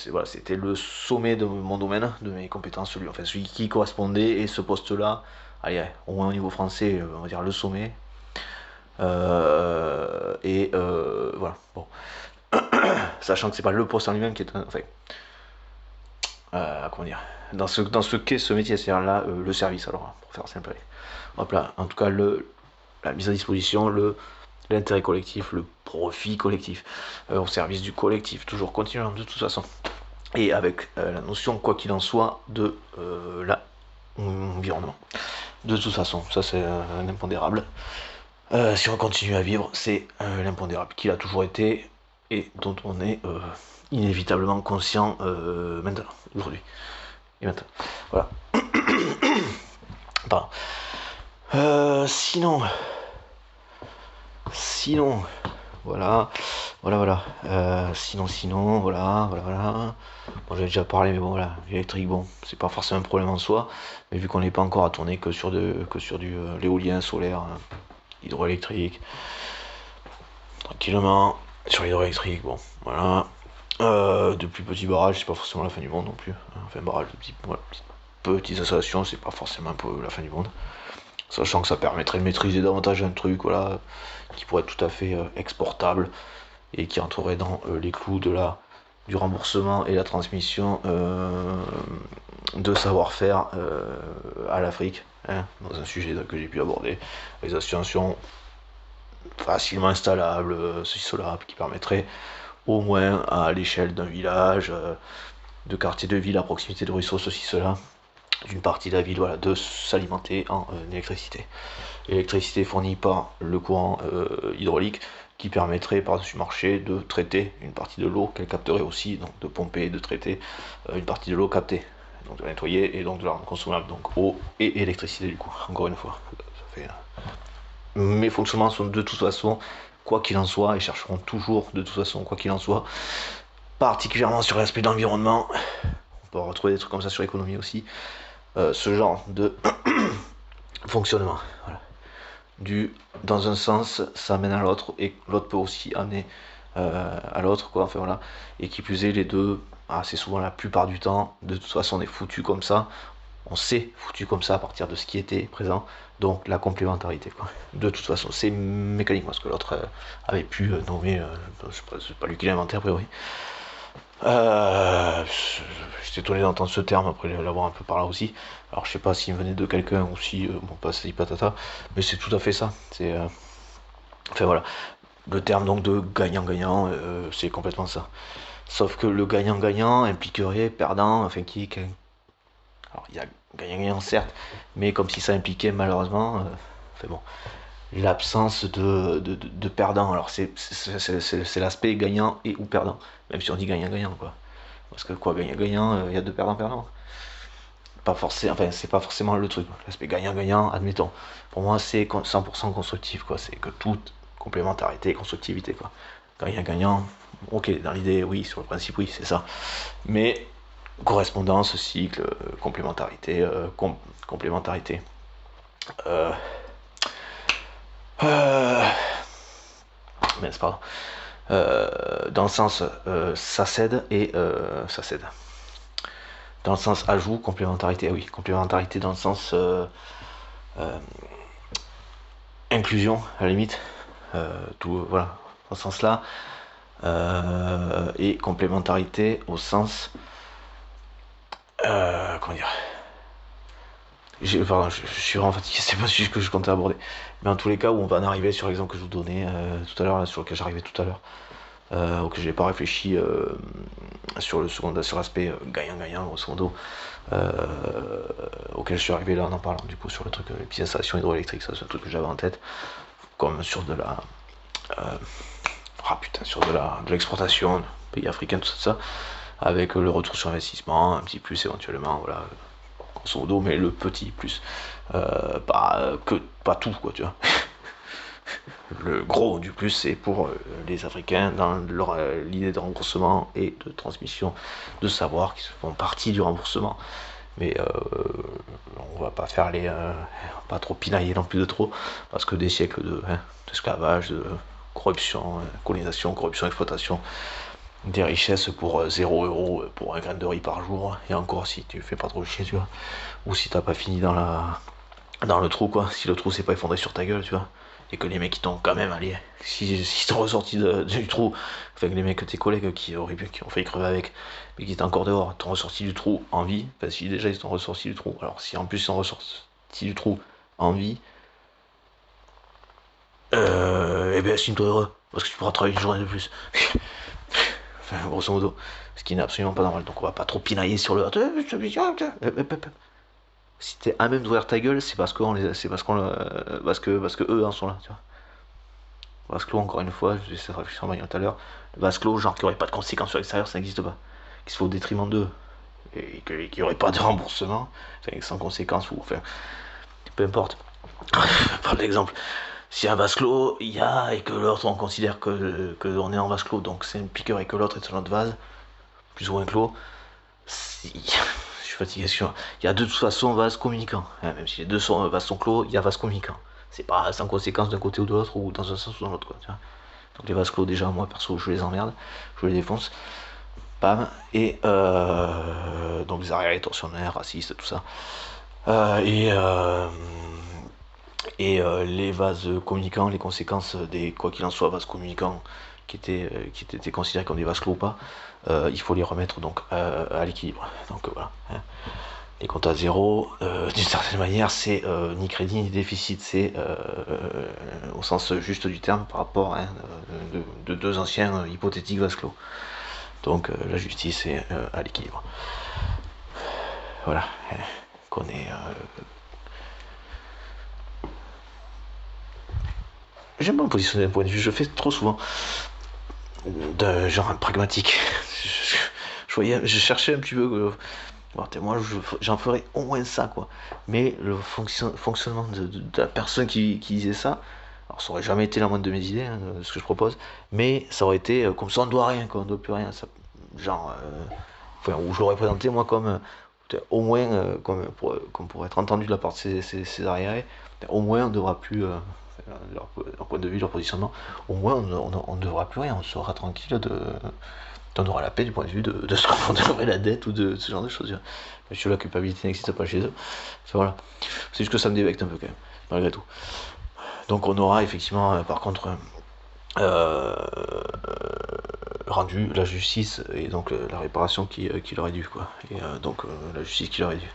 voilà, c'était le sommet de mon domaine, de mes compétences, celui qui correspondait, et ce poste-là, allez, au moins au niveau français, on va dire le sommet. Voilà, bon. Sachant que c'est pas le poste en lui-même qui est enfin, comment dire, dans ce qu'est ce métier, c'est-à-dire là le service, alors pour faire simple, hop là, en tout cas la mise à disposition, l'intérêt collectif, le profit collectif, au service du collectif, toujours continuant de toute façon, et avec la notion, quoi qu'il en soit, de la environnement. De toute façon, ça c'est un impondérable. Si on continue à vivre, c'est l'impondérable qu'il a toujours été et dont on est inévitablement conscient maintenant, aujourd'hui. Et maintenant. Voilà. Pardon. Sinon, voilà, sinon, voilà. Bon, j'avais déjà parlé, mais bon, voilà, l'électrique, bon, c'est pas forcément un problème en soi, mais vu qu'on n'est pas encore à tourner que sur du l'éolien, solaire, hydroélectrique, tranquillement, sur l'hydroélectrique, bon, voilà. De plus petits barrages, c'est pas forcément la fin du monde non plus. Enfin, barrage de petites installations, c'est pas forcément un peu la fin du monde. Sachant que ça permettrait de maîtriser davantage un truc, voilà, qui pourrait être tout à fait exportable et qui entrerait dans les clous du remboursement et la transmission de savoir-faire à l'Afrique, hein, dans un sujet que j'ai pu aborder, les associations facilement installables, cela, qui permettrait au moins à l'échelle d'un village, de quartier de ville à proximité de ruisseaux, ceci, cela, d'une partie de la ville, voilà, de s'alimenter en électricité. L'électricité fournie par le courant hydraulique qui permettrait par-dessus marché de traiter une partie de l'eau qu'elle capterait aussi, donc de pomper et de traiter une partie de l'eau captée, donc de la nettoyer et donc de la rendre consommable, donc eau et électricité du coup, encore une fois. Ça fait, mes fonctionnements sont de toute façon, quoi qu'il en soit, et chercheront toujours de toute façon, quoi qu'il en soit, particulièrement sur l'aspect de l'environnement. On peut retrouver des trucs comme ça sur l'économie aussi. Ce genre de fonctionnement. Voilà. Dans un sens, ça amène à l'autre, et l'autre peut aussi amener à l'autre, quoi. Enfin voilà. Et qui plus est, les deux, c'est souvent la plupart du temps, de toute façon, on est foutu comme ça. On s'est foutu comme ça à partir de ce qui était présent. Donc la complémentarité, quoi. De toute façon, c'est mécanique, parce que l'autre avait pu nommer, c'est pas lui qui l'a inventé a priori. J'étais étonné d'entendre ce terme après l'avoir un peu par là aussi. Alors je sais pas s'il venait de quelqu'un ou si, bon, pas si patata, mais c'est tout à fait ça. Enfin voilà, le terme donc de gagnant-gagnant, c'est complètement ça. Sauf que le gagnant-gagnant impliquerait perdant, enfin alors il y a gagnant-gagnant certes, mais comme si ça impliquait malheureusement, enfin bon, l'absence de perdant. Alors c'est l'aspect gagnant et ou perdant, même si on dit gagnant-gagnant quoi. Parce que quoi, gagnant-gagnant, il y a deux perdants-perdants. Pas forcément, enfin, c'est pas forcément le truc. L'aspect gagnant-gagnant, admettons. Pour moi, c'est 100% constructif, quoi. C'est que toute complémentarité et constructivité, quoi. Gagnant-gagnant, ok, dans l'idée, oui, sur le principe, oui, c'est ça. Mais correspondance, cycle, complémentarité, complémentarité. Euh, euh, mince, pardon. Dans le sens, ça cède et ça cède. Dans le sens ajout, complémentarité, oui, complémentarité dans le sens euh, inclusion, à la limite, tout, voilà, dans ce sens-là, et complémentarité au sens, comment dire, pardon, je suis vraiment fatigué, c'est pas ce que je comptais aborder, mais en tous les cas où on va en arriver sur l'exemple que je vous donnais tout à l'heure, sur lequel j'arrivais tout à l'heure, auquel j'ai pas réfléchi sur l'aspect gagnant-gagnant grosso modo, auquel je suis arrivé là en parlant du coup sur le truc les petites installations hydroélectriques, ça c'est un truc que j'avais en tête, comme sur de la sur de l'exportation, pays africains, tout ça, avec le retour sur investissement, un petit plus éventuellement, voilà, grosso modo, mais le petit plus, pas tout quoi, tu vois. Le gros du plus, c'est pour les Africains dans l'idée de remboursement et de transmission de savoir qui font partie du remboursement. Mais on va pas faire pas trop pinailler non plus de trop, parce que des siècles d'esclavage, de corruption, colonisation, corruption, exploitation, des richesses pour 0 € pour un grain de riz par jour, et encore si tu fais pas trop chier, tu vois, ou si t'as pas fini dans le trou, quoi, si le trou s'est pas effondré sur ta gueule, tu vois, et que les mecs qui t'ont quand même allé, si t'ont ressorti du trou, enfin que les mecs, tes collègues qui ont failli crever avec, mais qui étaient encore dehors, t'ont ressorti du trou en vie, enfin si déjà ils t'ont ressorti du trou, alors si en plus ils sont ressortis du trou en vie, eh ben estime-toi heureux, parce que tu pourras travailler une journée de plus. Enfin, grosso modo, ce qui n'est absolument pas normal, donc on va pas trop pinailler sur le... Si t'es à même d'ouvrir ta gueule, c'est parce que eux en sont là, tu vois. Vase clos, encore une fois, j'ai cette réflexion tout à l'heure. Le vase clos, genre qu'il n'y aurait pas de conséquences sur l'extérieur, ça n'existe pas. Qui se fait au détriment d'eux. Et qu'il n'y aurait pas de remboursement, enfin, sans conséquences, ou enfin, peu importe. Par exemple, si un vase clos, il y a, et que l'autre, on considère que on est en vase clos, donc c'est une piqueur et que l'autre est sur notre vase, plus ou moins clos, si, je suis fatigué, il y a de toute façon vase communicant. Hein, même si les deux vases sont clos, il y a vase communicant. C'est pas sans conséquence d'un côté ou de l'autre, ou dans un sens ou dans l'autre, quoi. Tu vois. Donc les vases clos, déjà, moi, perso, je les emmerde, je les défonce. Bam. Et donc les arrières torsionnaires, racistes, tout ça. Et les vases communicants, les conséquences des, quoi qu'il en soit, vases communicants qui étaient considérés comme des vases clos ou pas, il faut les remettre donc à l'équilibre. Donc voilà. Hein. Les comptes à zéro, d'une certaine manière, c'est ni crédit ni déficit, c'est au sens juste du terme par rapport hein, de deux anciens hypothétiques vases clos. Donc la justice est à l'équilibre. Voilà. Qu'on est. J'aime pas me positionner d'un point de vue, je fais trop souvent. De genre pragmatique. Je cherchais un petit peu. Moi, j'en ferais au moins ça, quoi. Mais le fonctionnement de la personne qui disait ça, alors ça aurait jamais été la moindre de mes idées, hein, ce que je propose, mais ça aurait été comme ça, on ne doit rien, quoi, on ne doit plus rien. Ça, genre, enfin, où je l'aurais présenté, moi, comme au moins, comme pour être entendu de la part de ces arriérés, au moins on ne devra plus. Leur point de vue, leur positionnement, au moins on ne devra plus rien, on sera tranquille on aura la paix du point de vue de ce qu'on devrait la dette ou de ce genre de choses. Monsieur, la culpabilité n'existe pas chez eux. Enfin, voilà. C'est juste que ça me dévecte un peu quand même, malgré tout. Donc on aura effectivement, par contre, euh, rendu la justice et donc la réparation qui leur est due, quoi. Et donc la justice qui leur est due.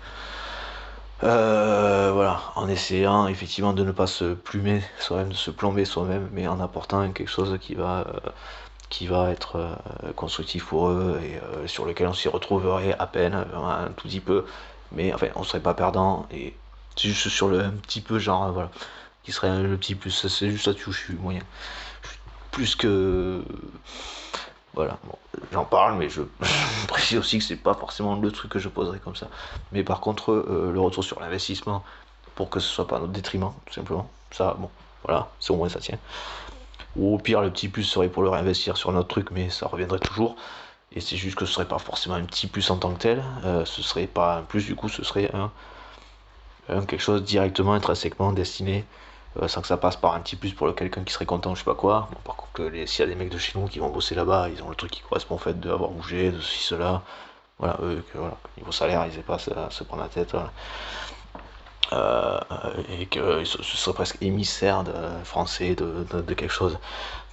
Voilà, en essayant effectivement de ne pas se plumer soi-même, de se plomber soi-même, mais en apportant quelque chose qui va être constructif pour eux et sur lequel on s'y retrouverait à peine, un tout petit peu, mais enfin on serait pas perdant et c'est juste sur le un petit peu genre voilà, qui serait le petit plus, c'est juste là-dessus où je suis moyen. Plus que voilà, bon, j'en parle, mais je précise aussi que c'est pas forcément le truc que je poserais comme ça. Mais par contre, le retour sur l'investissement, pour que ce soit pas à notre détriment, tout simplement, ça, bon, voilà, c'est au moins ça tient. Ou au pire, le petit plus serait pour le réinvestir sur notre truc, mais ça reviendrait toujours. Et c'est juste que ce serait pas forcément un petit plus en tant que tel, ce serait pas un plus, du coup, ce serait quelque chose directement, intrinsèquement destiné sans que ça passe par un petit plus pour quelqu'un qui serait content, je sais pas quoi. Bon, par contre, s'il y a des mecs de chez nous qui vont bosser là-bas, ils ont le truc qui correspond au fait d'avoir bougé, de ceci, cela. Voilà, eux, voilà, niveau salaire, ils aient pas à se prendre la tête. Voilà. Et que ce serait presque émissaire français de quelque chose,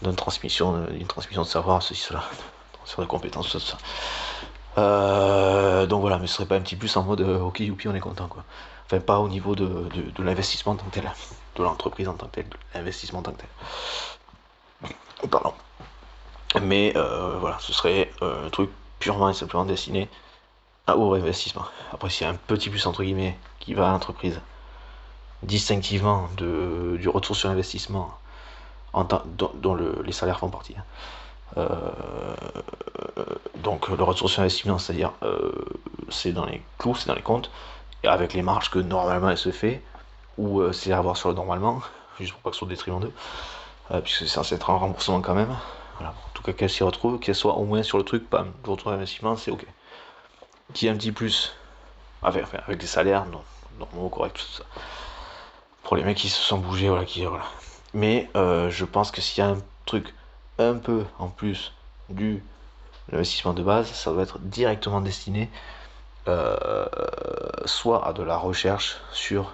d'une transmission de savoir, ceci, cela, transfert de compétences, tout ça. Donc voilà, mais ce serait pas un petit plus en mode ok, youpi, on est content, quoi. Enfin, pas au niveau de l'investissement en tant que tel, de l'entreprise en tant que tel, de l'investissement en tant que tel. Pardon. Mais voilà, ce serait un truc purement et simplement destiné au réinvestissement. Après, s'il y a un petit plus entre guillemets qui va à l'entreprise, distinctivement du retour sur investissement dont les salaires font partie. Donc le retour sur investissement, c'est-à-dire c'est dans les clous, c'est dans les comptes, et avec les marges que normalement elle se fait, ou c'est à voir sur le normalement, juste pour pas que ce soit au détriment d'eux, puisque c'est censé être un remboursement quand même. Voilà. En tout cas qu'elle s'y retrouve, qu'elle soit au moins sur le truc, bam, le retour sur investissement, c'est ok. Qu'il y ait un petit plus, enfin, avec des salaires normaux, corrects, tout ça. Pour les mecs qui se sont bougés, voilà, voilà. Mais je pense que s'il y a un truc un peu en plus du l'investissement de base, ça doit être directement destiné soit à de la recherche sur,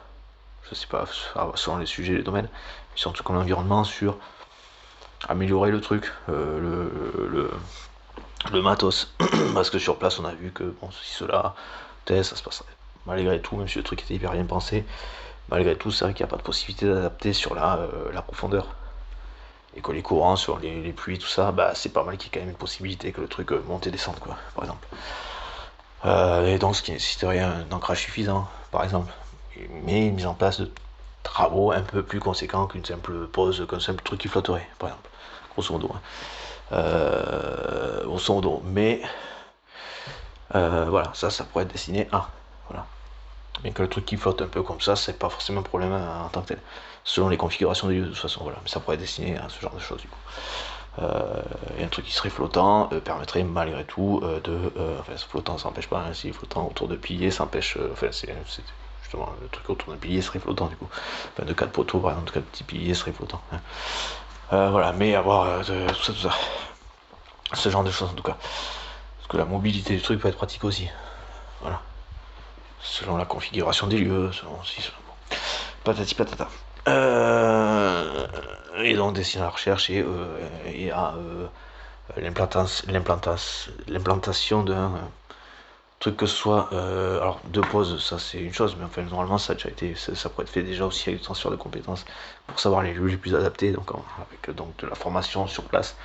je sais pas, selon les sujets, les domaines, mais surtout comme l'environnement, sur améliorer le truc, le matos, parce que sur place on a vu que bon, si cela, ça se passerait malgré tout, même si le truc était hyper bien pensé, malgré tout, c'est vrai qu'il n'y a pas de possibilité d'adapter sur la profondeur. Et que les courants sur les pluies, tout ça, bah c'est pas mal qu'il y ait quand même une possibilité que le truc monte et descende, quoi, par exemple. Et donc ce qui nécessiterait un ancrage suffisant, par exemple. mais mise en place de travaux un peu plus conséquents qu'une simple pose, qu'un simple truc qui flotterait, par exemple, grosso modo. Grosso modo, mais voilà, ça pourrait être destiné à, voilà. Mais que le truc qui flotte un peu comme ça, c'est pas forcément un problème en tant que tel, selon les configurations des lieux de toute façon, voilà. Mais ça pourrait être destiné à ce genre de choses du coup. Et un truc qui serait flottant permettrait malgré tout enfin flottant ça n'empêche pas, hein, si flottant autour de piliers ça empêche, enfin c'est justement le truc autour d'un pilier serait flottant du coup, enfin de 4 poteaux par exemple, de 4 petits piliers serait flottant, hein. Voilà, mais avoir tout ça, ce genre de choses en tout cas, parce que la mobilité du truc peut être pratique aussi, voilà, selon la configuration des lieux, selon si bon. Patati patata. Et donc destiné à la recherche et à l'implantation d'un truc que ce soit alors deux poses, ça c'est une chose, mais enfin normalement ça a déjà été, ça pourrait être fait déjà aussi avec du transfert de compétences pour savoir les lieux les plus adaptés, donc avec donc de la formation sur place,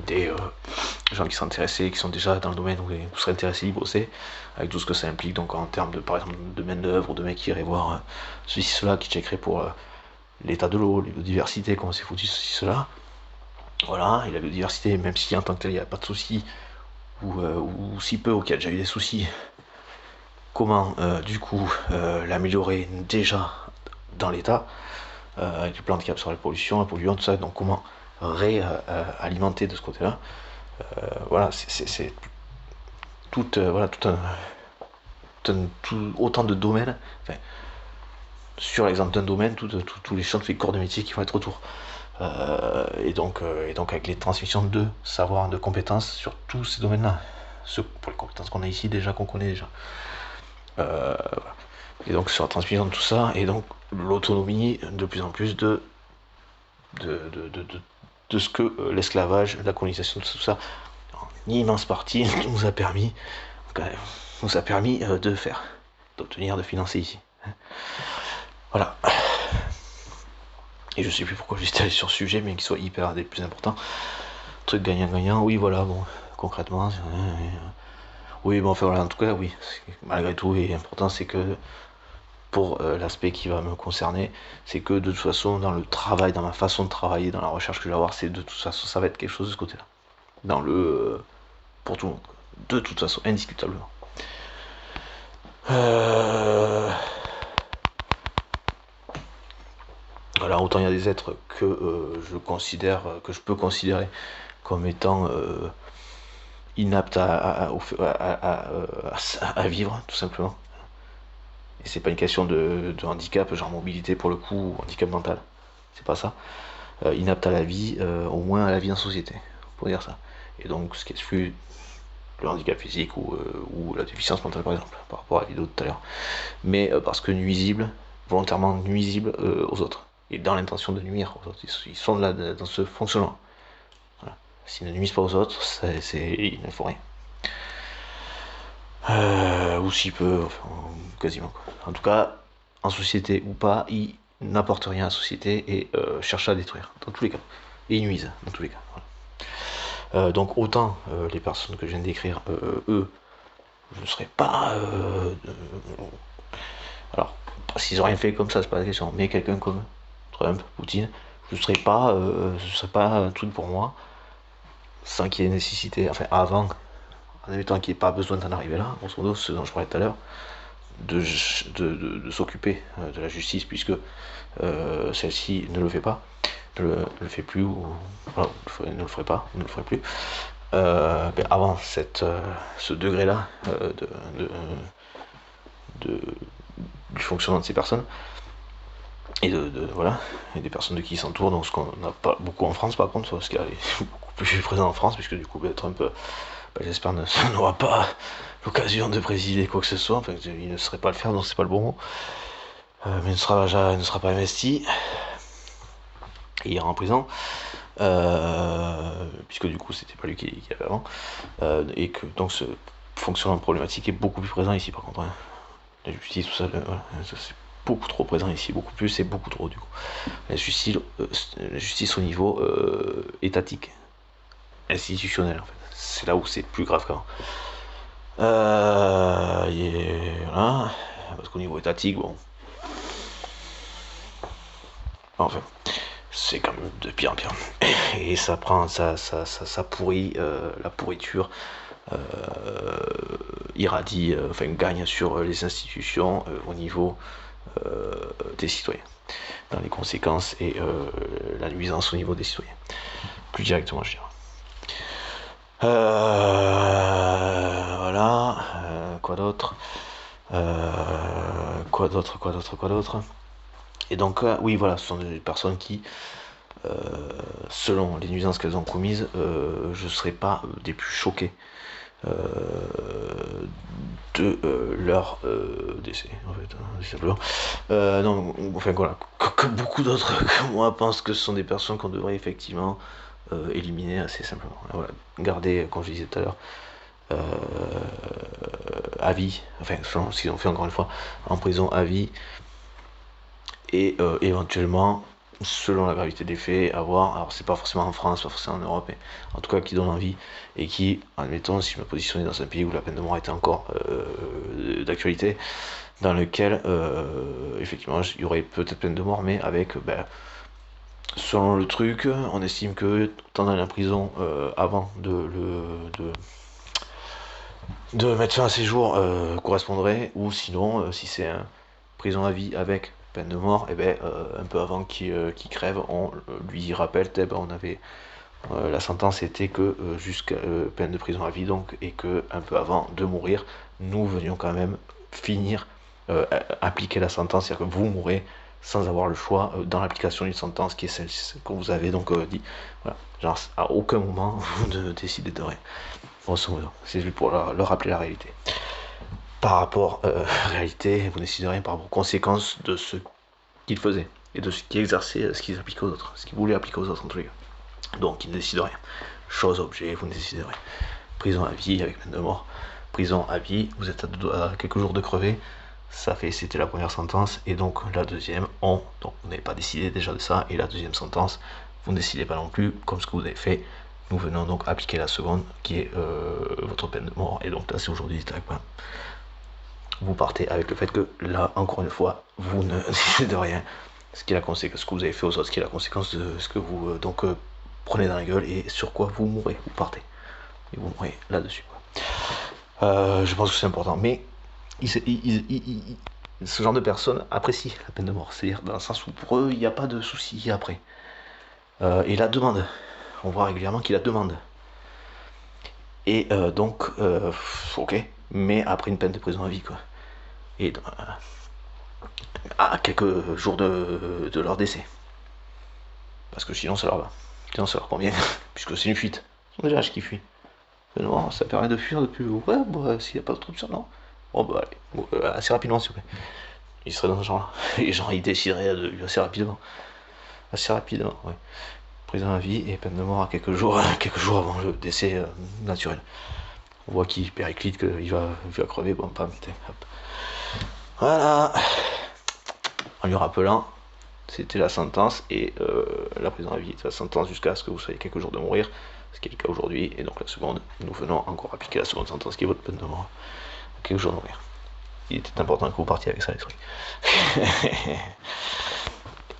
des gens qui sont intéressés, qui sont déjà dans le domaine où vous serez intéressés d'y bosser, avec tout ce que ça implique, donc en termes de par exemple de main d'œuvre ou de mecs qui iraient voir ceci cela, qui checkeraient pour l'état de l'eau, les biodiversités, comment c'est foutu ceci cela. Voilà, et la biodiversité, même si en tant que tel il n'y a pas de soucis, ou si peu, ou qu'il y a déjà eu des soucis, comment du coup l'améliorer déjà dans l'état, avec les plantes qui absorbent la pollution, la polluante, tout ça, donc comment réalimenter de ce côté-là. Voilà, c'est tout, voilà, autant de domaines, enfin, sur l'exemple d'un domaine, tous les champs, tous les corps de métier qui vont être autour. Et donc avec les transmissions de savoir, de compétences sur tous ces domaines-là. Pour les compétences qu'on a ici déjà, qu'on connaît déjà. Voilà. Et donc sur la transmission de tout ça, et donc l'autonomie de plus en plus de ce que l'esclavage, la colonisation, tout ça, en immense partie nous a permis de faire, d'obtenir, de financer ici. Voilà. Et je sais plus pourquoi j'étais allé sur ce sujet, mais qu'il soit hyper des plus importants. Truc gagnant-gagnant, oui voilà, bon, concrètement, oui bon enfin voilà, en tout cas oui, malgré tout, et important c'est que pour l'aspect qui va me concerner, c'est que de toute façon dans le travail, dans ma façon de travailler, dans la recherche que je vais avoir, c'est de toute façon ça va être quelque chose de ce côté-là. Dans le pour tout le monde. De toute façon, indiscutablement. Voilà, autant il y a des êtres que je peux considérer comme étant inaptes à vivre, tout simplement. Et c'est pas une question de handicap, genre mobilité pour le coup, ou handicap mental. C'est pas ça. Inapte à la vie, au moins à la vie en société, pour dire ça. Et donc, ce qui exclut le handicap physique ou la déficience mentale, par exemple, par rapport à la vidéo de tout à l'heure. Mais parce que nuisible, volontairement nuisible aux autres. Et dans l'intention de nuire aux autres. Ils sont là dans ce fonctionnement. Voilà. S'ils ne nuisent pas aux autres, ils ne font rien. Ou si peu, enfin, quasiment. Quoi. En tout cas, en société ou pas, ils n'apportent rien à la société et cherchent à détruire, dans tous les cas. Et ils nuisent, dans tous les cas. Voilà. Donc autant les personnes que je viens de décrire, eux, je ne serais pas... alors, s'ils n'ont rien fait comme ça, c'est pas la question, mais quelqu'un comme Trump, Poutine, ce serait pas un truc pour moi, sans qu'il y ait nécessité, enfin avant, en évitant qu'il n'y ait pas besoin d'en arriver là, grosso modo, ce dont je parlais tout à l'heure, de s'occuper de la justice, puisque celle-ci ne le fait pas, ne le fait plus, ou voilà, ne le ferait pas, ne le ferait plus. Avant ce degré-là du fonctionnement de ces personnes, et voilà, et des personnes de qui s'entourent, donc ce qu'on n'a pas beaucoup en France par contre, parce qu'il est beaucoup plus présent en France, puisque du coup Trump, j'espère, n'aura pas l'occasion de présider quoi que ce soit, enfin il ne saurait pas le faire, donc c'est pas le bon mot, mais ne sera pas investi, et il ira en prison, puisque du coup c'était pas lui qui avait avant, et que donc ce fonctionnement problématique est beaucoup plus présent ici par contre, hein. La justice, tout ça, voilà, ça c'est beaucoup trop présent ici, beaucoup plus et beaucoup trop du coup. La justice au niveau étatique, institutionnel en fait. C'est là où c'est plus grave qu'avant. Voilà. Parce qu'au niveau étatique, bon, Enfin, c'est quand même de pire en pire. Et ça prend, ça pourrit, la pourriture irradie, enfin gagne sur les institutions au niveau des citoyens, dans les conséquences et la nuisance au niveau des citoyens. Plus directement, je dirais. Voilà. Quoi d'autre Quoi d'autre Et donc, oui, voilà, ce sont des personnes qui, selon les nuisances qu'elles ont commises, je ne serais pas des plus choqués de leur décès, en fait, hein, simplement. Non, enfin voilà, que beaucoup d'autres que moi pensent que ce sont des personnes qu'on devrait effectivement éliminer assez simplement. Voilà. Garder, comme je disais tout à l'heure, à vie, enfin, ce qu'ils ont fait encore une fois, en prison à vie, et éventuellement, selon la gravité des faits, avoir, alors c'est pas forcément en France, pas forcément en Europe, mais en tout cas qui donne envie, et qui, admettons, si je me positionnais dans un pays où la peine de mort était encore d'actualité, dans lequel, effectivement, il y aurait peut-être peine de mort, mais avec, selon le truc, on estime que tant dans la prison avant de mettre fin à ses jours correspondrait, ou sinon, si c'est un prison à vie avec peine de mort, et un peu avant qu'il crève, on lui rappelle, on avait la sentence était que jusqu'à peine de prison à vie, donc, et que un peu avant de mourir, nous venions quand même finir appliquer la sentence, c'est-à-dire que vous mourrez sans avoir le choix dans l'application d'une sentence qui est celle que vous avez donc dit. Voilà. Genre, à aucun moment vous ne décidez de rien. Grosso modo, c'est juste pour leur rappeler la réalité. Par rapport à la réalité, vous décidez rien par rapport aux conséquences de ce qu'ils faisaient et de ce qu'ils exerçaient, ce qu'ils appliquaient aux autres, ce qu'ils voulaient appliquer aux autres en tous les cas. Donc ils ne décident rien. Chose, objet, vous ne décidez rien. Prison à vie avec peine de mort. Prison à vie, vous êtes à quelques jours de crever. C'était la première sentence, et donc la deuxième, donc vous n'avez pas décidé déjà de ça, et la deuxième sentence, vous ne décidez pas non plus, comme ce que vous avez fait. Nous venons donc appliquer la seconde, qui est votre peine de mort, et donc là c'est aujourd'hui, vous partez avec le fait que là, encore une fois, vous ne décidez de rien, ce qui est la conséquence, ce que vous avez fait aux autres, ce qui est la conséquence de ce que vous prenez dans la gueule et sur quoi vous mourrez, vous partez, et vous mourrez là-dessus. Je pense que c'est important, mais ce genre de personnes apprécient la peine de mort, c'est-à-dire dans le sens où pour eux il n'y a pas de souci après. Et la demande, on voit régulièrement qu'ils la demandent. Et donc, ok, mais après une peine de prison à vie, quoi. Et à quelques jours de leur décès. Parce que sinon ça leur va. Sinon ça leur convient, puisque c'est une fuite. Ils sont déjà qui fuient. Non, ça permet de fuir depuis. Ouais, s'il n'y a pas trop de ça, non. Bon, allez, assez rapidement, s'il vous plaît. Ils seraient dans ce genre-là. Les gens, ils décideraient de lui assez rapidement. Assez rapidement, ouais. Prison à vie et peine de mort à quelques jours avant le décès naturel. On voit qu'il périclite, qu'il va crever, bon, pam, hop. Voilà. En lui rappelant, c'était la sentence, et la prison à vie était la sentence jusqu'à ce que vous soyez quelques jours de mourir, ce qui est le cas aujourd'hui, et donc la seconde, nous venons encore appliquer la seconde sentence qui est votre peine de mort, quelques jours de mourir. Il était important que vous partiez avec ça à l'esprit.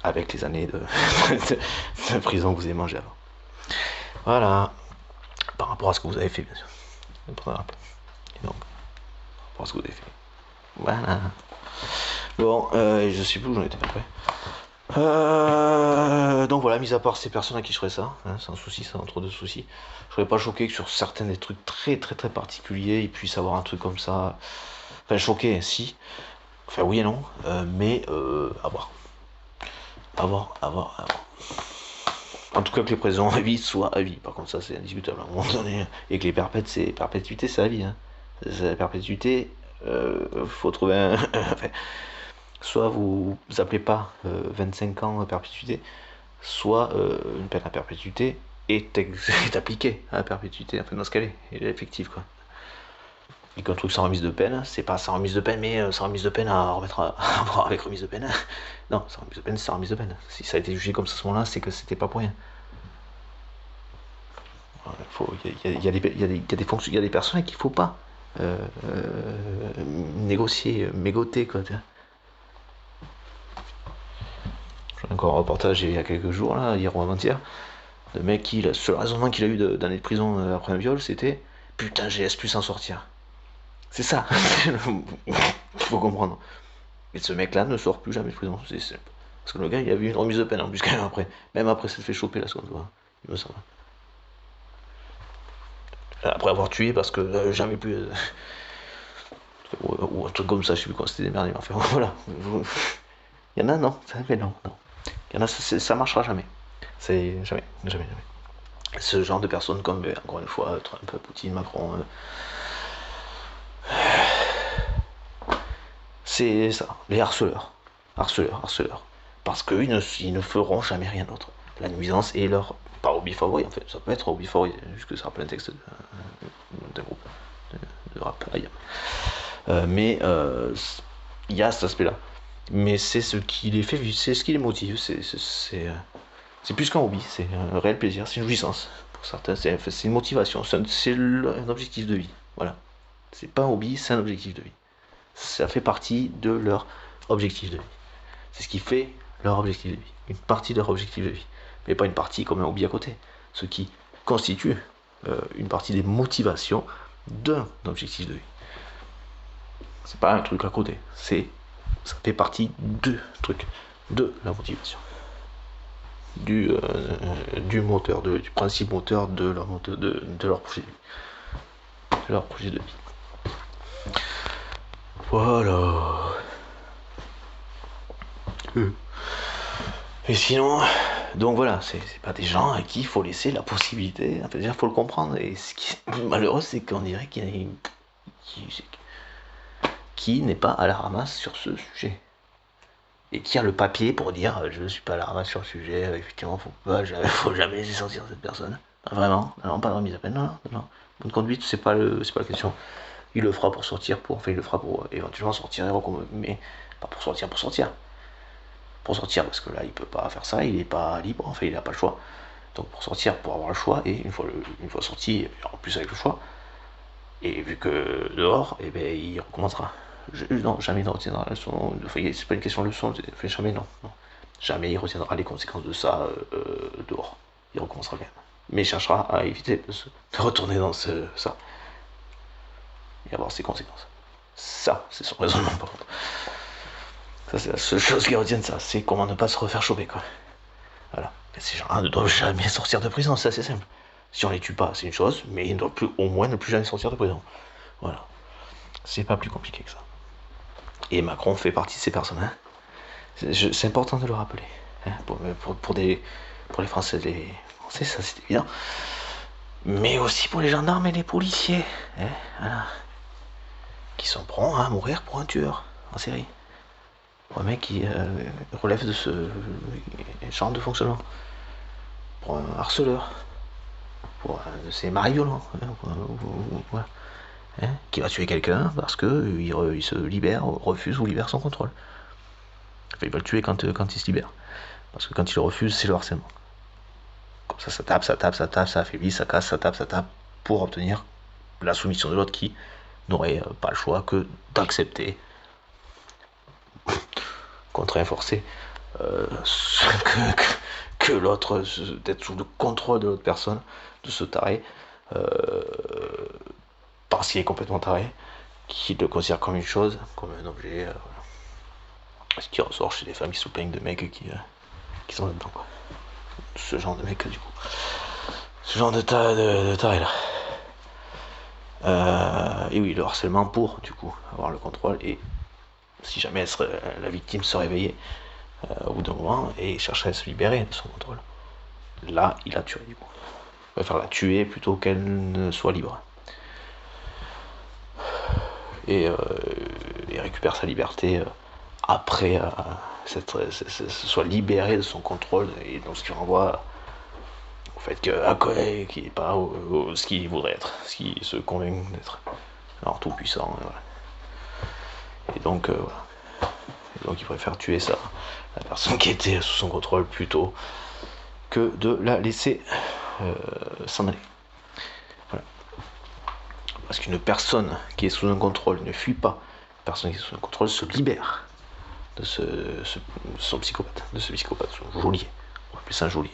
Avec les années de prison que vous avez mangé avant. Voilà. Par rapport à ce que vous avez fait, bien sûr. Et donc, par rapport à ce que vous avez fait. Voilà. Bon, je sais plus où j'en étais après. Donc voilà, mis à part ces personnes à qui je ferais ça, hein, sans souci, sans trop de soucis, je serais pas choqué que sur certains des trucs très très très particuliers, ils puissent avoir un truc comme ça. Enfin, choqué, si. Enfin, oui et non, mais à voir. À voir. En tout cas, que les prisons à vie soient à vie. Par contre, ça, c'est indiscutable à un moment donné. Et que les perpétuités, c'est à vie. Hein. La perpétuité, faut trouver un. Enfin, soit vous appelez pas 25 ans à perpétuité, soit une peine à perpétuité est appliquée à la perpétuité, enfin dans ce cas-là, elle est effective, quoi. Et qu'un truc sans remise de peine, c'est pas sans remise de peine, mais sans remise de peine à remettre à voir avec remise de peine. Non, sans remise de peine, c'est sans remise de peine. Si ça a été jugé comme ça à ce moment-là, c'est que c'était pas pour rien. Il y a des personnes qu'il faut pas négocier, mégoter, quoi. J'ai encore un reportage il y a quelques jours, là, hier ou avant-hier. Le mec, qui, le seul raisonnement qu'il a eu d'année de prison après un viol, c'était putain, j'ai pu s'en sortir. C'est ça, faut comprendre. Et ce mec-là ne sort plus jamais de prison. Parce que le gars, il a eu une remise de peine en plus quand même après. Même après s'être fait choper la seconde fois, il me semble. Après avoir tué parce que jamais plus. Ou un truc comme ça, je sais plus comment c'était démerdé. Enfin voilà. Il y en a, non. Mais non, non. Il y en a, ça marchera jamais. C'est jamais, jamais, jamais. Ce genre de personnes comme, encore une fois, Trump, Poutine, Macron, c'est ça, les harceleurs. Harceleurs, harceleurs. Parce qu'eux, ils ne feront jamais rien d'autre. La nuisance est leur, pas hobby favori en fait, ça peut être hobby favori, juste que ça rappelle un texte d'un groupe de rap ailleurs. Mais il y a cet aspect-là. Mais c'est ce qui les fait vivre, c'est ce qui les motive, c'est plus qu'un hobby, c'est un réel plaisir, c'est une jouissance. Pour certains, c'est une motivation, c'est un objectif de vie. Voilà. C'est pas un hobby, c'est un objectif de vie. Ça fait partie de leur objectif de vie. C'est ce qui fait leur objectif de vie. Une partie de leur objectif de vie. Mais pas une partie comme un hobby à côté. Ce qui constitue une partie des motivations d'un objectif de vie. C'est pas un truc à côté. Ça fait partie de truc, de la motivation. Du moteur, du principe moteur de leur projet de vie. De leur projet de vie. Voilà. Et sinon, donc voilà, c'est pas des gens à qui il faut laisser la possibilité, enfin, déjà il faut le comprendre, et ce qui est malheureux, c'est qu'on dirait qu'il y a une qui n'est pas à la ramasse sur ce sujet. Et qui a le papier pour dire je ne suis pas à la ramasse sur le sujet, effectivement, faut jamais laisser sortir cette personne. Vraiment, non, pas de remise à peine, non. Bonne conduite, c'est pas la question. Il le fera pour sortir, il le fera pour éventuellement sortir, mais pas pour sortir, pour sortir, parce que là il peut pas faire ça, il est pas libre, enfin il a pas le choix. Donc pour sortir, pour avoir le choix, et une fois sorti, en plus avec le choix, et vu que dehors, et ben il recommencera. Non, jamais il ne retiendra la leçon, enfin, c'est pas une question de leçon, jamais non. Jamais il retiendra les conséquences de ça dehors. Il recommencera bien. Mais il cherchera à éviter de retourner dans ça. Et avoir ses conséquences. Ça, c'est son raisonnement par contre. Ça, c'est la seule chose qui retient de ça, c'est comment ne pas se refaire choper, quoi. Voilà. Et ces gens-là ne doivent jamais sortir de prison, c'est assez simple. Si on les tue pas, c'est une chose, mais ils ne doivent au moins ne plus jamais sortir de prison. Voilà. C'est pas plus compliqué que ça. Et Macron fait partie de ces personnes. Hein. C'est important de le rappeler. Hein, pour les Français, ça c'est évident. Mais aussi pour les gendarmes et les policiers. Hein, voilà. Qui sont prêts à mourir pour un tueur en série. Pour un mec qui relève de ce genre de fonctionnement. Pour un harceleur. Pour un de ces maris violents. Voilà. Hein, qui va tuer quelqu'un parce qu'il se libère, refuse ou libère son contrôle. Enfin, il va le tuer quand il se libère. Parce que quand il le refuse, c'est le harcèlement. Comme ça tape, ça affaiblit, ça casse, ça tape, pour obtenir la soumission de l'autre qui n'aurait pas le choix que d'accepter, contraint, forcé, que l'autre, d'être sous le contrôle de l'autre personne, de se tarer, parce qu'il est complètement taré, qu'il le considère comme une chose, comme un objet, voilà. Ce qui ressort chez les femmes qui se plaignent de mecs qui sont là-dedans, quoi. Ce genre de mec, du coup. Ce genre de taré là. Et oui, le harcèlement pour, du coup, avoir le contrôle, et si jamais la victime se réveillait au bout d'un moment et chercherait à se libérer de son contrôle, là, il la tuerait, du coup. Il préfère la tuer plutôt qu'elle ne soit libre. Et récupère sa liberté après se soit libéré de son contrôle, et donc ce qui renvoie au fait qu'il n'est pas ce qu'il voudrait être, ce qu'il se convainc d'être, alors tout puissant, et voilà. Et donc voilà. Et donc il préfère tuer la personne qui était sous son contrôle plutôt que de la laisser s'en aller. Voilà. Parce qu'une personne qui est sous un contrôle ne fuit pas. Une personne qui est sous un contrôle se libère. de son psychopathe, de ce psychopathe, son geôlier. On va appeler ça un geôlier.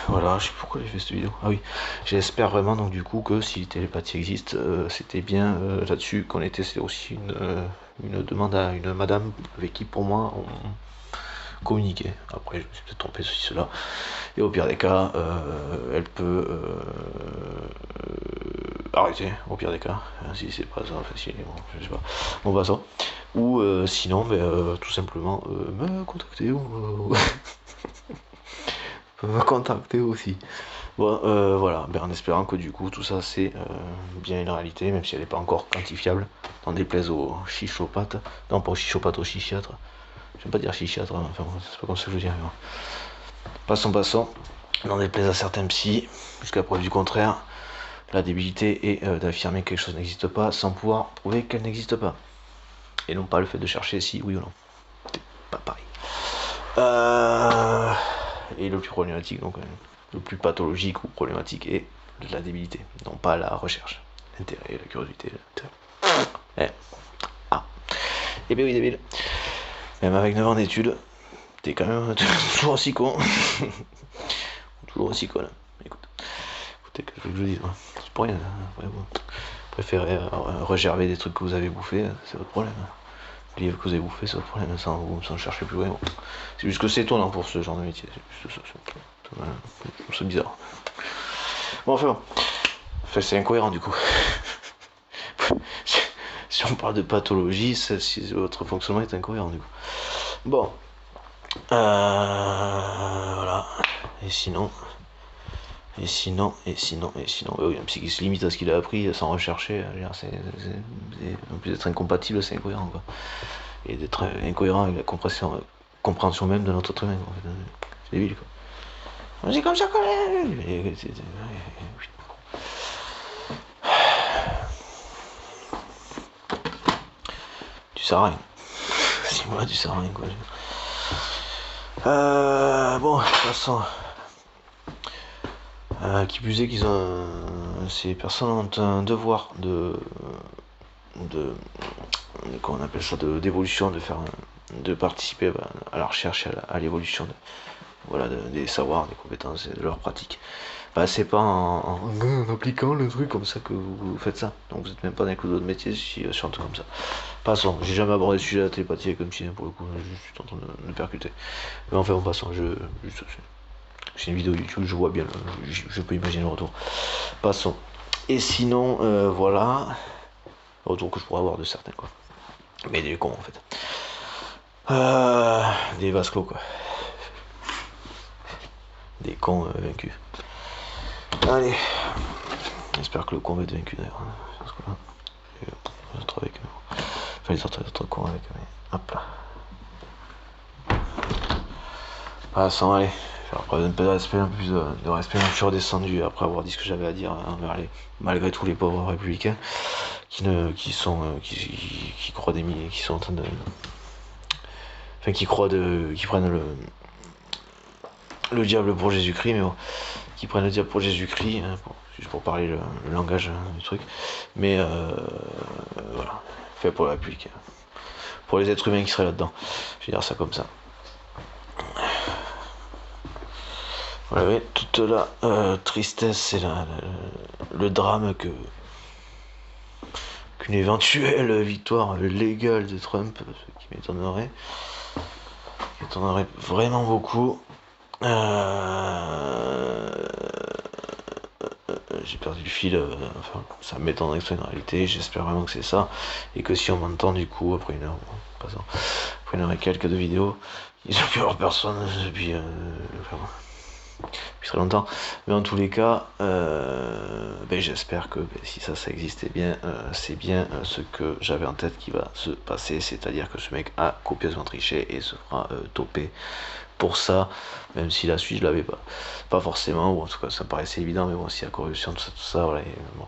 Voilà, je sais pas pourquoi j'ai fait cette vidéo. Ah oui, j'espère vraiment donc du coup que si télépathie existe, c'était bien là-dessus qu'on était. C'était aussi une demande à une madame avec qui pour moi on communiquait. Après je me suis peut-être trompé ceci cela. Et au pire des cas, elle peut arrêter. Au pire des cas, si c'est pas ça, facile, bon, je sais pas. Bon bah ça. Ou sinon, tout simplement me contacter ou me contacter aussi. Bon, voilà, en espérant que du coup tout ça c'est bien une réalité, même si elle n'est pas encore quantifiable, n'en déplaise aux chichopathes, non pas aux chichopathes, aux chichiatres, j'aime pas dire chichiatre, hein, enfin c'est pas comme ça que je veux dire, mais bon. Passons, n'en déplaise à certains psys, jusqu'à preuve du contraire, la débilité est d'affirmer que quelque chose n'existe pas sans pouvoir prouver qu'elle n'existe pas, et non pas le fait de chercher si oui ou non, c'est pas pareil. Et le plus problématique, donc le plus pathologique ou problématique est la débilité, non pas la recherche, l'intérêt, la curiosité. Et bien oui, débile. Même avec 9 ans d'études, t'es quand même toujours aussi con. Toujours aussi con. Écoutez, que je veux que je dise, hein. C'est pour rien. Après, vous préférez regerver des trucs que vous avez bouffés, c'est votre problème. Les livres que vous avez bouffés, c'est votre problème, sans chercher plus loin. C'est juste que c'est étonnant pour ce genre de métier. C'est juste ça. C'est bizarre. Bon, enfin, c'est incohérent du coup. Si on parle de pathologie, si votre fonctionnement est incohérent du coup. Bon. Voilà. Et sinon. Oui, un psy qui se limite à ce qu'il a appris sans rechercher, en plus d'être incompatible, c'est incohérent quoi. Et d'être incohérent avec la compréhension même de notre être humain. En fait. C'est débile quoi. C'est comme ça qu'on est. Tu sers à rien. Si moi tu sers à rien quoi. Bon, de toute façon. Qui plus est ces personnes ont un devoir comment on appelle ça, d'évolution, de participer à la recherche, à l'évolution des savoirs, des compétences et de leurs pratiques. C'est pas en appliquant le truc comme ça que vous faites ça. Donc vous n'êtes même pas dans les clous de métier si sur un truc comme ça. Passons, j'ai jamais abordé le sujet de la télépathie avec un psy pour le coup, je suis en train de me percuter. Mais enfin, passons, c'est une vidéo YouTube, je vois bien, je peux imaginer le retour. Passons. Et sinon, voilà. Le retour que je pourrais avoir de certains, quoi. Mais des cons, en fait. Des vases clos, quoi. Des cons vaincus. Allez. J'espère que le con va être vaincu, d'ailleurs. Les autres avec eux. Enfin, les autres cons avec eux, mais hop là. Passons, allez. Faire preuve d'un peu de respect, un peu plus de respect. Je suis redescendu après avoir dit ce que j'avais à dire envers malgré tous les pauvres républicains qui croient qui sont en train de, enfin qui prennent le diable pour Jésus-Christ, mais bon, qui prennent le diable pour Jésus-Christ, hein, juste pour parler le langage du truc, mais voilà, fait pour la République, pour les êtres humains qui seraient là-dedans. Je vais dire ça comme ça. Voilà, toute la tristesse et le drame qu'une éventuelle victoire légale de Trump, ce qui m'étonnerait vraiment beaucoup. J'ai perdu le fil, enfin, ça m'étonnerait que ce soit une réalité, j'espère vraiment que c'est ça, et que si on m'entend du coup après une heure, après une heure et quelques de vidéos, il n'y a plus avoir personne depuis très longtemps, mais en tous les cas, j'espère que si ça existe, c'est bien ce que j'avais en tête qui va se passer, c'est-à-dire que ce mec a copieusement triché et se fera toper pour ça, même si la suite je l'avais pas forcément, ou en tout cas ça me paraissait évident, mais bon, s'il y a corruption, tout ça, voilà, bon.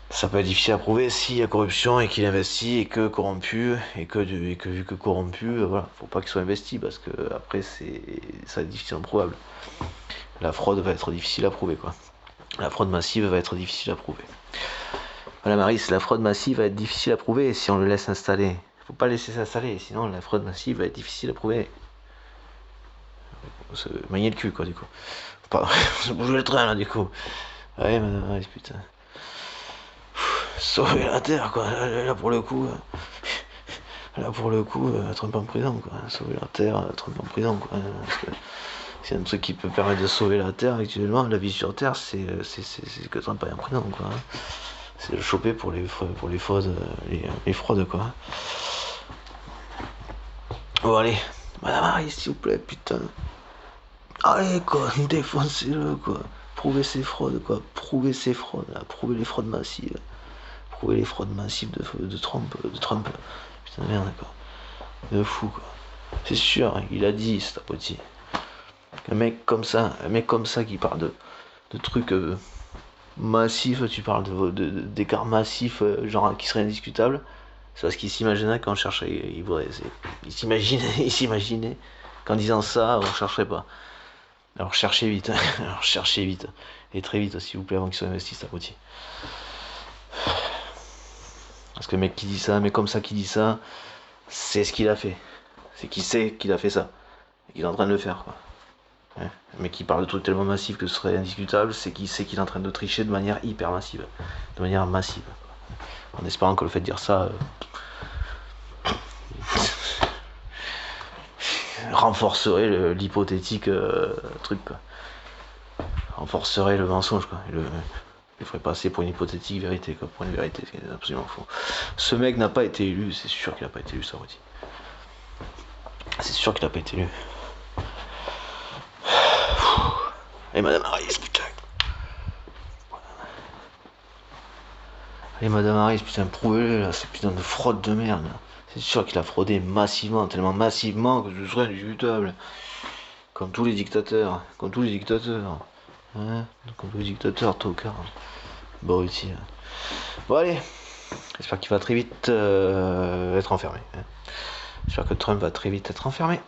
Ça peut être difficile à prouver s'il y a corruption et qu'il investit et que corrompu et que vu que corrompu, voilà, faut pas qu'il soit investi parce que après ça va être difficilement probable. La fraude va être difficile à prouver, quoi. La fraude massive va être difficile à prouver. Madame Harris, la fraude massive va être difficile à prouver si on le laisse installer. Faut pas laisser s'installer, sinon la fraude massive va être difficile à prouver. Se manier le cul, quoi, du coup. Faut pas se bouger le train, là, du coup. Ouais, Madame Harris, putain. Sauver la Terre, quoi. Là, pour le coup... Trump en prison, quoi. Sauver la Terre, Trump en prison, quoi. Parce que s'il y a un truc qui peut permettre de sauver la Terre actuellement, la vie sur Terre, c'est que Trump aille en prison, quoi. C'est le choper pour les fraudes, les fraudes, quoi. Bon, allez. Madame Harris, s'il vous plaît, putain. Allez, quoi, défoncez-le, quoi. Prouvez ces fraudes, quoi. Prouvez ces fraudes, là. Prouvez les fraudes massives. Prouvez les fraudes massives de Trump. Putain de merde, quoi. De fou, quoi. C'est sûr, il a dit, cet abruti. Un mec comme ça qui parle de trucs massifs, tu parles d'écarts massifs, genre qui seraient indiscutables. C'est parce qu'il s'imaginait qu'en cherchait, il s'imaginait qu'en disant ça, on chercherait pas. Alors cherchez vite, alors cherchez vite. Et très vite, s'il vous plaît, avant qu'il soit investi, cet abruti. Parce que le mec qui dit ça, mais comme ça qui dit ça, c'est ce qu'il a fait. C'est qu'il sait qu'il a fait ça. Et qu'il est en train de le faire, quoi. Ouais. Mais qui parle de trucs tellement massifs que ce serait indiscutable, c'est qu'il sait qu'il est en train de tricher de manière hyper massive. De manière massive. En espérant que le fait de dire ça renforcerait l'hypothétique truc, quoi. Renforcerait le mensonge, quoi. Il ferait passer pour une hypothétique vérité, quoi. Pour une vérité, c'est absolument faux. Ce mec n'a pas été élu, c'est sûr qu'il n'a pas été élu, ça redit. C'est sûr qu'il n'a pas été élu. Et Madame Harris, putain. Allez, Madame Harris, putain, prouvez-le, là, c'est putain de fraude de merde, là. C'est sûr qu'il a fraudé massivement, tellement massivement que ce serait indiscutable. Comme tous les dictateurs. Comme tous les dictateurs. Hein, comme tous les dictateurs, tocards. Abrutis. Bon, allez. J'espère qu'il va très vite être enfermé. Hein. J'espère que Trump va très vite être enfermé.